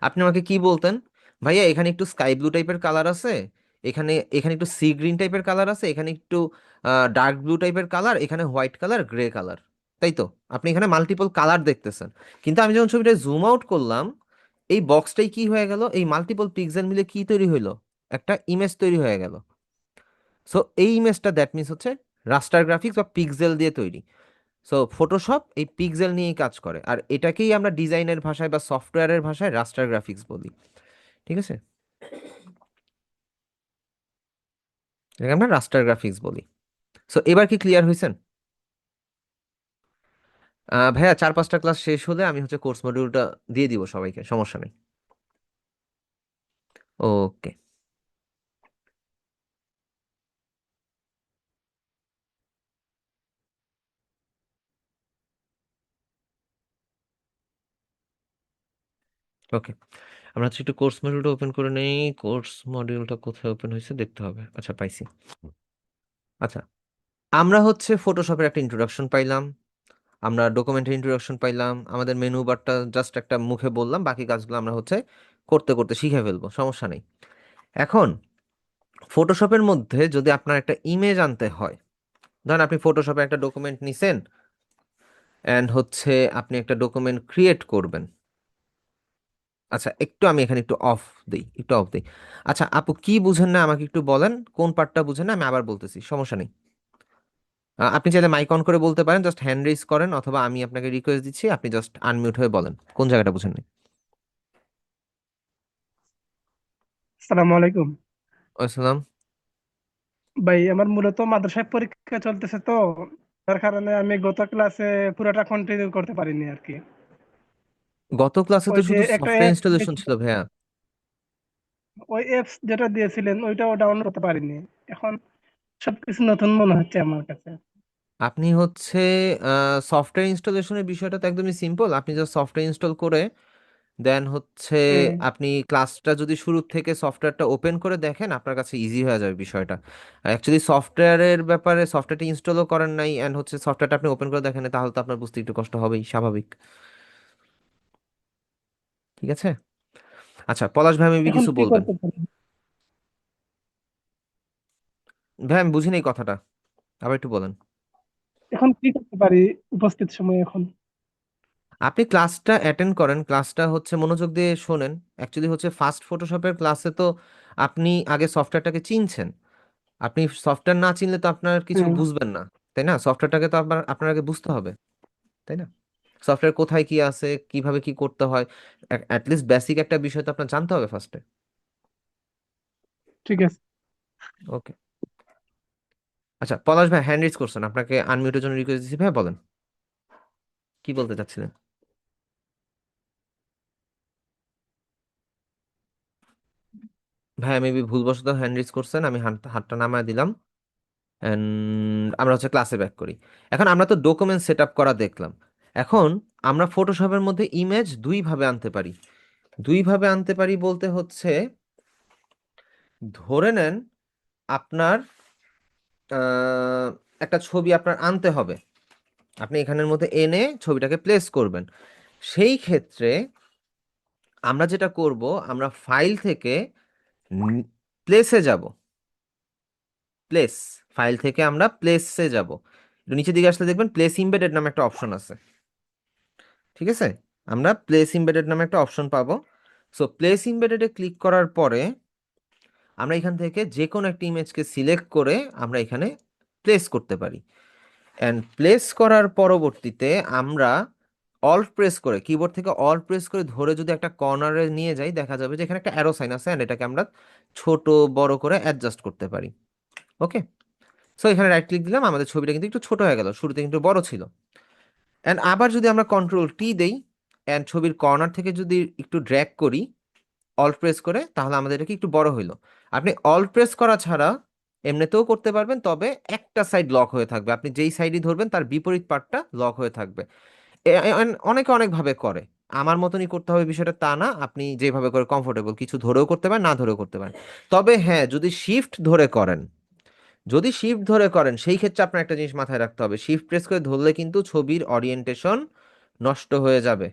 আপনি আমাকে কি বলতেন? ভাইয়া এখানে একটু স্কাই ব্লু টাইপের কালার আছে, এখানে এখানে একটু সি গ্রিন টাইপের কালার আছে, এখানে একটু ডার্ক ব্লু টাইপের কালার, এখানে হোয়াইট কালার, গ্রে কালার, তাই তো? আপনি এখানে মাল্টিপল কালার দেখতেছেন। কিন্তু আমি যখন ছবিটা জুম আউট করলাম, এই বক্সটাই কি হয়ে গেল? এই মাল্টিপল পিক্সেল মিলে কি তৈরি হইলো? একটা ইমেজ তৈরি হয়ে গেল। সো এই ইমেজটা দ্যাট মিনস হচ্ছে রাস্টার গ্রাফিক্স বা পিক্সেল দিয়ে তৈরি। সো ফটোশপ এই পিক্সেল নিয়েই কাজ করে, আর এটাকেই আমরা ডিজাইনের ভাষায় বা সফটওয়্যারের ভাষায় রাস্টার গ্রাফিক্স বলি, ঠিক আছে? এটাকে আমরা রাস্টার গ্রাফিক্স বলি। সো এবার কি ক্লিয়ার হয়েছেন? ভাইয়া 4-5টা ক্লাস শেষ হলে আমি হচ্ছে কোর্স মডিউলটা দিয়ে দিব সবাইকে, সমস্যা নেই। ওকে, ওকে, আমরা হচ্ছে একটু কোর্স মডিউলটা ওপেন করে নেই। কোর্স মডিউলটা কোথায় ওপেন হয়েছে দেখতে হবে। আচ্ছা, পাইছি। আচ্ছা, আমরা হচ্ছে ফটোশপের একটা ইন্ট্রোডাকশন পাইলাম, আমরা ডকুমেন্টের ইন্ট্রোডাকশন পাইলাম, আমাদের মেনু বারটা জাস্ট একটা মুখে বললাম, বাকি কাজগুলো আমরা হচ্ছে করতে করতে শিখে ফেলবো, সমস্যা নেই। এখন ফটোশপের মধ্যে যদি আপনার একটা ইমেজ আনতে হয়, ধরেন আপনি ফটোশপে একটা ডকুমেন্ট নিছেন, অ্যান্ড হচ্ছে আপনি একটা ডকুমেন্ট ক্রিয়েট করবেন। আচ্ছা, একটু আমি এখানে একটু অফ দিই, একটু অফ দিই। আচ্ছা আপু, কি বুঝেন না আমাকে একটু বলেন, কোন পার্টটা বুঝেন না, আমি আবার বলতেছি, সমস্যা নেই। আপনি চাইলে মাইক অন করে বলতে পারেন, জাস্ট হ্যান্ড রেজ করেন, অথবা আমি আপনাকে রিকোয়েস্ট দিচ্ছি আপনি জাস্ট আনমিউট হয়ে বলেন কোন জায়গাটা বুঝেন না। আসসালামু আলাইকুম। আসসালাম। ভাই আমার মূলত মাদ্রাসায় পরীক্ষা চলতেছে তো, তার কারণে আমি গত ক্লাসে পুরোটা কন্টিনিউ করতে পারিনি আর কি। গত ক্লাসে তো ওই যে শুধু একটা সফটওয়্যার অ্যাপস ইনস্টলেশন ছিল ভাইয়া। ওই অ্যাপস যেটা দিয়েছিলেন ওইটাও ডাউনলোড করতে পারিনি। এখন সবকিছু নতুন মনে হচ্ছে আমার কাছে। আপনি হচ্ছে সফটওয়্যার ইনস্টলেশনের বিষয়টা তো একদমই সিম্পল। আপনি জাস্ট সফটওয়্যার ইনস্টল করে দেন হচ্ছে হুম। আপনি ক্লাসটা যদি শুরু থেকে সফটওয়্যারটা ওপেন করে দেখেন, আপনার কাছে ইজি হয়ে যাবে বিষয়টা। অ্যাকচুয়ালি সফটওয়্যারের ব্যাপারে সফটওয়্যারটা ইনস্টলও করেন নাই অ্যান্ড হচ্ছে সফটওয়্যারটা আপনি ওপেন করে দেখেন নাই, তাহলে তো আপনার বুঝতে একটু কষ্ট হবেই, স্বাভাবিক। ঠিক আছে, আচ্ছা পলাশ ভাই মেবি এখন কিছু কি বলবেন। করতে পারি? ভাই আমি বুঝিনি এই কথাটা, আবার একটু বলেন। এখন কি করতে পারি উপস্থিত সময় এখন? আপনি ক্লাসটা অ্যাটেন্ড করেন, ক্লাসটা হচ্ছে মনোযোগ দিয়ে শোনেন। অ্যাকচুয়ালি হচ্ছে ফার্স্ট ফটোশপের ক্লাসে তো আপনি আগে সফটওয়্যারটাকে চিনছেন। আপনি সফটওয়্যার না চিনলে তো আপনার কিছু হুম। বুঝবেন না, তাই না? সফটওয়্যারটাকে তো আপনার আগে বুঝতে হবে, তাই না? সফটওয়্যার কোথায় কি আছে, কিভাবে কি করতে হয়, অ্যাটলিস্ট বেসিক একটা বিষয় তো আপনার জানতে হবে ফার্স্টে। ঠিক আছে। ওকে, আচ্ছা পলাশ ভাই হ্যান্ড রেজ করছেন, আপনাকে আনমিউটের জন্য রিকোয়েস্ট দিচ্ছি, ভাই বলেন কি বলতে চাচ্ছিলেন। ভাই মেবি ভুলবশত হ্যান্ড রেজ করছেন, আমি হাতটা নামায় দিলাম। অ্যান্ড আমরা হচ্ছে ক্লাসে ব্যাক করি। এখন আমরা তো ডকুমেন্ট সেট আপ করা দেখলাম। এখন আমরা ফটোশপের মধ্যে ইমেজ দুইভাবে আনতে পারি। দুইভাবে আনতে পারি বলতে হচ্ছে, ধরে নেন আপনার আহ, একটা ছবি আপনার আনতে হবে, আপনি এখানের মধ্যে এনে ছবিটাকে প্লেস করবেন। সেই ক্ষেত্রে আমরা যেটা করব, আমরা ফাইল থেকে প্লেসে যাব। প্লেস, ফাইল থেকে আমরা প্লেসে যাব। একটু নিচের দিকে আসলে দেখবেন প্লেস ইমবেডেড নামে একটা অপশন আছে। ঠিক আছে, আমরা প্লেস ইমবেডেড নামে একটা অপশন পাবো। সো প্লেস ইমবেডেডে ক্লিক করার পরে আমরা এখান থেকে যে কোনো একটা ইমেজকে সিলেক্ট করে আমরা এখানে প্লেস করতে পারি। অ্যান্ড প্লেস করার পরবর্তীতে আমরা অল্ট প্রেস করে, কিবোর্ড থেকে অল্ট প্রেস করে ধরে যদি একটা কর্নারে নিয়ে যাই, দেখা যাবে যে এখানে একটা অ্যারো সাইন আছে, অ্যান্ড এটাকে আমরা ছোট বড় করে অ্যাডজাস্ট করতে পারি। ওকে, সো এখানে রাইট ক্লিক দিলাম, আমাদের ছবিটা কিন্তু একটু ছোট হয়ে গেল, শুরুতে কিন্তু বড় ছিল। অ্যান্ড আবার যদি আমরা কন্ট্রোল টি দেই অ্যান্ড ছবির কর্নার থেকে যদি একটু ড্র্যাগ করি অল্ট প্রেস করে, তাহলে আমাদের এটা কি একটু বড় হইলো। আপনি অল্ট প্রেস করা ছাড়া এমনিতেও করতে পারবেন, তবে একটা সাইড লক হয়ে থাকবে, আপনি যেই সাইডই ধরবেন তার বিপরীত পার্টটা লক হয়ে থাকবে। অনেকে অনেকভাবে করে, আমার মতনই করতে হবে বিষয়টা তা না, আপনি যেভাবে করে কমফোর্টেবল, কিছু ধরেও করতে পারেন, না ধরেও করতে পারেন। তবে হ্যাঁ, যদি শিফট ধরে করেন, যদি শিফট ধরে করেন সেই ক্ষেত্রে আপনার একটা জিনিস মাথায় রাখতে হবে, শিফট প্রেস করে ধরলে কিন্তু ছবির অরিয়েন্টেশন নষ্ট হয়ে যাবে।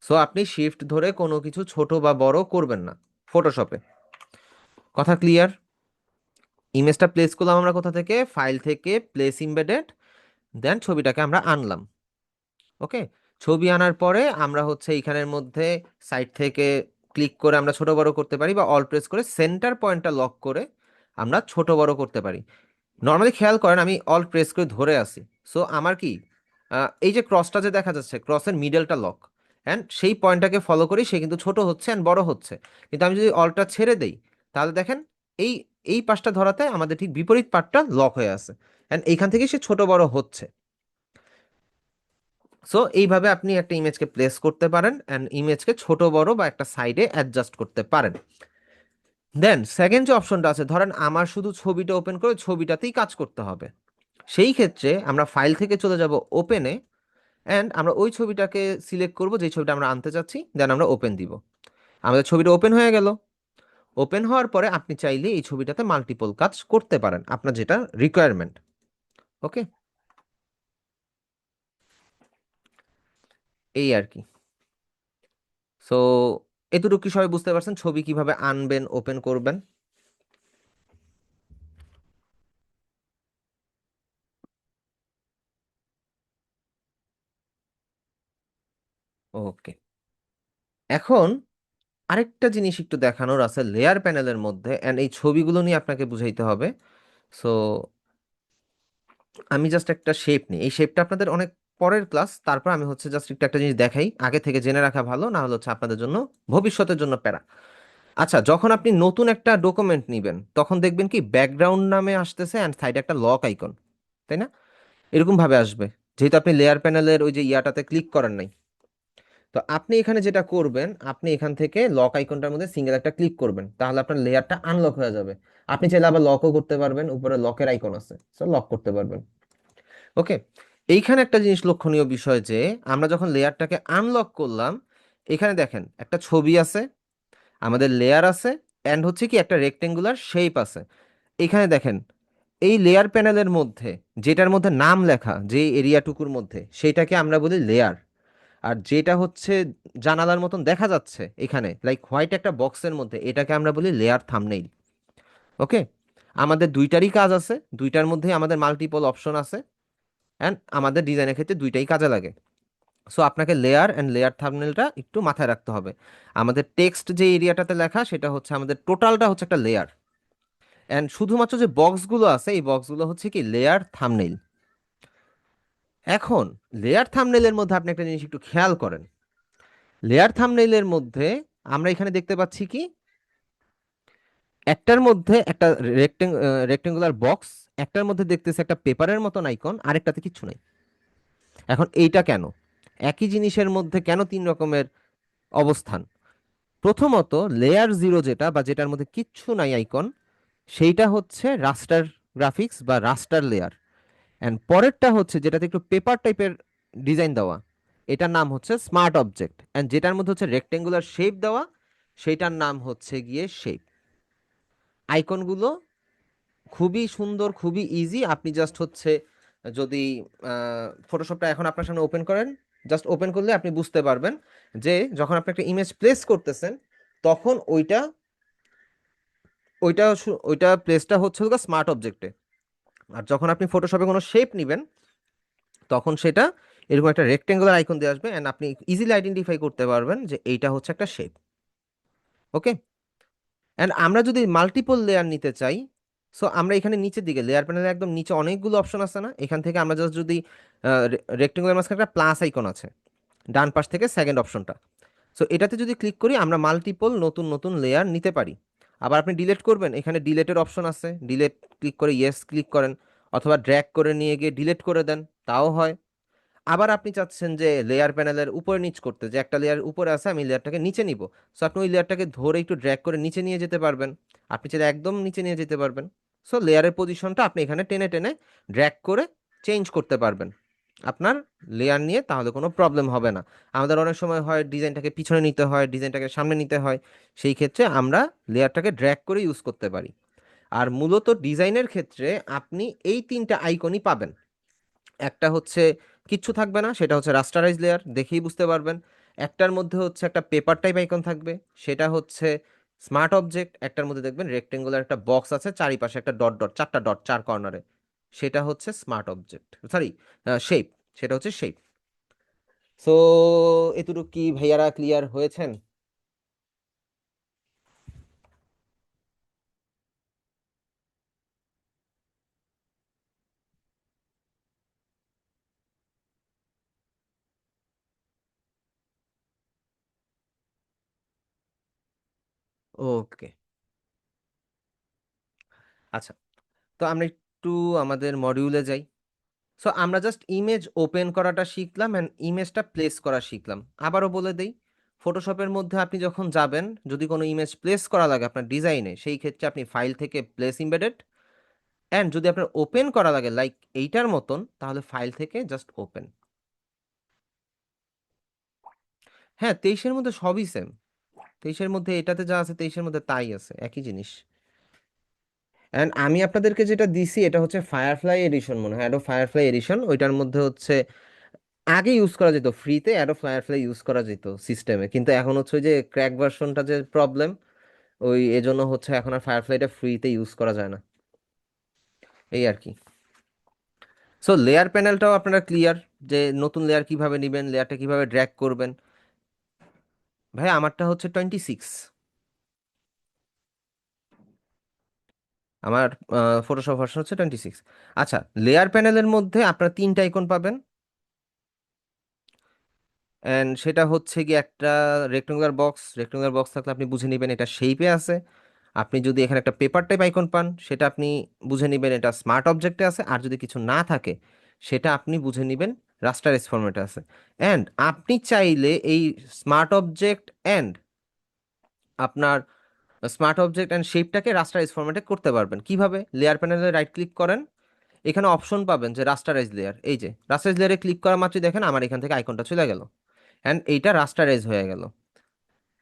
সো আপনি শিফট ধরে কোনো কিছু ছোট বা বড় করবেন না ফটোশপে। কথা ক্লিয়ার? ইমেজটা প্লেস করলাম আমরা কোথা থেকে, ফাইল থেকে, প্লেস ইমবেডেড, দেন ছবিটাকে আমরা আনলাম। ওকে, ছবি আনার পরে আমরা হচ্ছে এইখানের মধ্যে সাইড থেকে ক্লিক করে আমরা ছোট বড় করতে পারি, বা অল প্রেস করে সেন্টার পয়েন্টটা লক করে আমরা ছোট বড় করতে পারি। নর্মালি খেয়াল করেন আমি অল প্রেস করে ধরে আছি, সো আমার কি এই যে ক্রসটা যে দেখা যাচ্ছে, ক্রসের মিডলটা লক, অ্যান্ড সেই পয়েন্টটাকে ফলো করি, সে কিন্তু ছোট হচ্ছে অ্যান্ড বড় হচ্ছে। কিন্তু আমি যদি অলটা ছেড়ে দেই, তাহলে দেখেন এই এই পাশটা ধরাতে আমাদের ঠিক বিপরীত পার্টটা লক হয়ে আছে, অ্যান্ড এইখান থেকে সে ছোট বড় হচ্ছে। সো এইভাবে আপনি একটা ইমেজকে প্লেস করতে পারেন অ্যান্ড ইমেজকে ছোট বড় বা একটা সাইডে অ্যাডজাস্ট করতে পারেন। দেন সেকেন্ড যে অপশনটা আছে, ধরেন আমার শুধু ছবিটা ওপেন করে ছবিটাতেই কাজ করতে হবে, সেই ক্ষেত্রে আমরা ফাইল থেকে চলে যাব ওপেনে, অ্যান্ড আমরা ওই ছবিটাকে সিলেক্ট করব যে ছবিটা আমরা আনতে চাচ্ছি, দেন আমরা ওপেন দিব। আমাদের ছবিটা ওপেন হয়ে গেল। ওপেন হওয়ার পরে আপনি চাইলে এই ছবিটাতে মাল্টিপল কাজ করতে পারেন, আপনার যেটা রিকোয়ারমেন্ট। ওকে, এই আর কি। সো এতটুকু কি সবাই বুঝতে পারছেন ছবি কিভাবে আনবেন, ওপেন করবেন? ওকে, এখন আরেকটা জিনিস একটু দেখানোর আছে লেয়ার প্যানেলের মধ্যে, এন্ড এই ছবিগুলো নিয়ে আপনাকে বুঝাইতে হবে। সো আমি জাস্ট একটা শেপ নিই, এই শেপটা আপনাদের অনেক পরের ক্লাস, তারপর আমি হচ্ছে জাস্ট একটু একটা জিনিস দেখাই, আগে থেকে জেনে রাখা ভালো, না হলে হচ্ছে আপনাদের জন্য ভবিষ্যতের জন্য প্যারা। আচ্ছা, যখন আপনি নতুন একটা ডকুমেন্ট নিবেন তখন দেখবেন কি ব্যাকগ্রাউন্ড নামে আসতেছে অ্যান্ড সাইডে একটা লক আইকন, তাই না? এরকম ভাবে আসবে, যেহেতু আপনি লেয়ার প্যানেলের ওই যে ইয়াটাতে ক্লিক করেন নাই। তো আপনি এখানে যেটা করবেন, আপনি এখান থেকে লক আইকনটার মধ্যে সিঙ্গেল একটা ক্লিক করবেন, তাহলে আপনার লেয়ারটা আনলক হয়ে যাবে। আপনি চাইলে আবার লকও করতে পারবেন, উপরে লকের আইকন আছে, সো লক করতে পারবেন। ওকে, এইখানে একটা জিনিস লক্ষণীয় বিষয় যে আমরা যখন লেয়ারটাকে আনলক করলাম, এখানে দেখেন একটা ছবি আছে, আমাদের লেয়ার আছে, এন্ড হচ্ছে কি একটা রেক্টেঙ্গুলার শেপ আছে। এখানে দেখেন এই লেয়ার প্যানেলের মধ্যে যেটার মধ্যে নাম লেখা, যে এরিয়াটুকুর মধ্যে, সেটাকে আমরা বলি লেয়ার। আর যেটা হচ্ছে জানালার মতন দেখা যাচ্ছে এখানে লাইক হোয়াইট একটা বক্সের মধ্যে, এটাকে আমরা বলি লেয়ার থাম্বনেইল। ওকে, আমাদের দুইটারই কাজ আছে, দুইটার মধ্যে আমাদের মাল্টিপল অপশন আছে, অ্যান্ড আমাদের ডিজাইনের ক্ষেত্রে দুইটাই কাজে লাগে। সো আপনাকে লেয়ার অ্যান্ড লেয়ার থাম্বনেলটা একটু মাথায় রাখতে হবে। আমাদের টেক্সট যে এরিয়াটাতে লেখা, সেটা হচ্ছে আমাদের টোটালটা হচ্ছে একটা লেয়ার, অ্যান্ড শুধুমাত্র যে বক্সগুলো আছে এই বক্সগুলো হচ্ছে কি লেয়ার থাম্বনেইল। এখন লেয়ার থাম্বনেইলের মধ্যে আপনি একটা জিনিস একটু খেয়াল করেন, লেয়ার থাম্বনেইলের মধ্যে আমরা এখানে দেখতে পাচ্ছি কি একটার মধ্যে একটা রেক্টেঙ্গুলার বক্স, একটার মধ্যে দেখতেছি একটা পেপারের মতন আইকন, আরেকটাতে কিচ্ছু নাই। এখন এইটা কেন? একই জিনিসের মধ্যে কেন তিন রকমের অবস্থান? প্রথমত লেয়ার জিরো যেটা, বা যেটার মধ্যে কিচ্ছু নাই আইকন, সেইটা হচ্ছে রাস্টার গ্রাফিক্স বা রাস্টার লেয়ার। অ্যান্ড পরেরটা হচ্ছে যেটাতে একটু পেপার টাইপের ডিজাইন দেওয়া, এটার নাম হচ্ছে স্মার্ট অবজেক্ট। অ্যান্ড যেটার মধ্যে হচ্ছে রেক্টেঙ্গুলার শেপ দেওয়া, সেইটার নাম হচ্ছে গিয়ে শেপ। আইকনগুলো খুবই সুন্দর, খুবই ইজি। আপনি জাস্ট হচ্ছে যদি ফটোশপটা এখন আপনার সামনে ওপেন করেন, জাস্ট ওপেন করলে আপনি বুঝতে পারবেন যে যখন আপনি একটা ইমেজ প্লেস করতেছেন তখন ওইটা ওইটা ওইটা প্লেসটা হচ্ছে স্মার্ট অবজেক্টে। আর যখন আপনি ফটোশপে কোনো শেপ নেবেন তখন সেটা এরকম একটা রেক্টেঙ্গুলার আইকন দিয়ে আসবে, অ্যান্ড আপনি ইজিলি আইডেন্টিফাই করতে পারবেন যে এইটা হচ্ছে একটা শেপ। ওকে। অ্যান্ড আমরা যদি মাল্টিপল লেয়ার নিতে চাই, সো আমরা এখানে নিচের দিকে লেয়ার প্যানেলে একদম নিচে অনেকগুলো অপশন আছে না, এখান থেকে আমরা জাস্ট যদি রেক্টেঙ্গুলার মাঝখানে একটা প্লাস আইকন আছে ডান পাশ থেকে সেকেন্ড অপশনটা, সো এটাতে যদি ক্লিক করি আমরা মাল্টিপল নতুন নতুন লেয়ার নিতে পারি। আবার আপনি ডিলিট করবেন, এখানে ডিলেটের অপশন আছে, ডিলেট ক্লিক করে ইয়েস ক্লিক করেন, অথবা ড্র্যাগ করে নিয়ে গিয়ে ডিলিট করে দেন, তাও হয়। আবার আপনি চাচ্ছেন যে লেয়ার প্যানেলের উপরে নিচ করতে, যে একটা লেয়ার উপরে আছে আমি লেয়ারটাকে নিচে নিব, সো আপনি ওই লেয়ারটাকে ধরে একটু ড্র্যাগ করে নিচে নিয়ে যেতে পারবেন। আপনি চাইলে একদম নিচে নিয়ে যেতে পারবেন। সো লেয়ারের পজিশনটা আপনি এখানে টেনে টেনে ড্র্যাগ করে চেঞ্জ করতে পারবেন আপনার লেয়ার নিয়ে, তাহলে কোনো প্রবলেম হবে না। আমাদের অনেক সময় হয় ডিজাইনটাকে পিছনে নিতে হয়, ডিজাইনটাকে সামনে নিতে হয়, সেই ক্ষেত্রে আমরা লেয়ারটাকে ড্র্যাগ করে ইউজ করতে পারি। আর মূলত ডিজাইনের ক্ষেত্রে আপনি এই তিনটা আইকনই পাবেন। একটা হচ্ছে কিচ্ছু থাকবে না, সেটা হচ্ছে রাস্টারাইজ লেয়ার, দেখেই বুঝতে পারবেন। একটার মধ্যে হচ্ছে একটা পেপার টাইপ আইকন থাকবে, সেটা হচ্ছে স্মার্ট অবজেক্ট। একটার মধ্যে দেখবেন রেক্টেঙ্গুলার একটা বক্স আছে, চারিপাশে একটা ডট ডট, চারটা ডট চার কর্নারে, সেটা হচ্ছে স্মার্ট অবজেক্ট, সরি শেপ, সেটা হচ্ছে শেপ। সো এতটুকু কি ভাইয়ারা ক্লিয়ার হয়েছেন? ওকে, আচ্ছা। তো আমরা একটু আমাদের মডিউলে যাই। সো আমরা জাস্ট ইমেজ ওপেন করাটা শিখলাম অ্যান্ড ইমেজটা প্লেস করা শিখলাম। আবারও বলে দেই, ফটোশপের মধ্যে আপনি যখন যাবেন, যদি কোনো ইমেজ প্লেস করা লাগে আপনার ডিজাইনে, সেই ক্ষেত্রে আপনি ফাইল থেকে প্লেস ইমবেডেড, অ্যান্ড যদি আপনার ওপেন করা লাগে লাইক এইটার মতন, তাহলে ফাইল থেকে জাস্ট ওপেন। হ্যাঁ, 23-এর মধ্যে সবই সেম। 23-এর মধ্যে এটাতে যা আছে 23-এর মধ্যে তাই আছে, একই জিনিস। অ্যান্ড আমি আপনাদেরকে যেটা দিছি এটা হচ্ছে ফায়ারফ্লাই এডিশন, মনে হয় অ্যাডোব ফায়ারফ্লাই এডিশন। ওইটার মধ্যে হচ্ছে আগে ইউজ করা যেত ফ্রিতে, অ্যাডোব ফায়ারফ্লাই ইউজ করা যেত সিস্টেমে, কিন্তু এখন হচ্ছে ওই যে ক্র্যাক ভার্সনটা যে প্রবলেম, ওই এজন্য হচ্ছে এখন আর ফায়ারফ্লাইটা ফ্রিতে ইউজ করা যায় না, এই আর কি। সো লেয়ার প্যানেলটাও আপনারা ক্লিয়ার, যে নতুন লেয়ার কিভাবে নেবেন, লেয়ারটা কিভাবে ড্র্যাগ করবেন। ভাই আমারটা হচ্ছে 26, আমার ফটোশপ ভার্সন হচ্ছে 26। আচ্ছা, লেয়ার প্যানেলের মধ্যে আপনারা তিনটা আইকন পাবেন, অ্যান্ড সেটা হচ্ছে কি একটা রেক্টেঙ্গুলার বক্স, রেক্টেঙ্গুলার বক্স থাকলে আপনি বুঝে নেবেন এটা শেপে আছে। আপনি যদি এখানে একটা পেপার টাইপ আইকন পান, সেটা আপনি বুঝে নেবেন এটা স্মার্ট অবজেক্টে আছে। আর যদি কিছু না থাকে, সেটা আপনি বুঝে নেবেন রাস্টারাইজ ফরম্যাটে আছে। অ্যান্ড আপনি চাইলে এই স্মার্ট অবজেক্ট অ্যান্ড আপনার স্মার্ট অবজেক্ট অ্যান্ড শেপটাকে রাস্টারাইজ ফরম্যাটে করতে পারবেন কিভাবে? লেয়ার প্যানেলে রাইট ক্লিক করেন, এখানে অপশন পাবেন যে রাস্টারাইজ লেয়ার, এই যে রাস্টারাইজ লেয়ারে ক্লিক করা মাত্রই দেখেন আমার এখান থেকে আইকনটা চলে গেল, অ্যান্ড এইটা রাস্টারাইজ হয়ে গেল।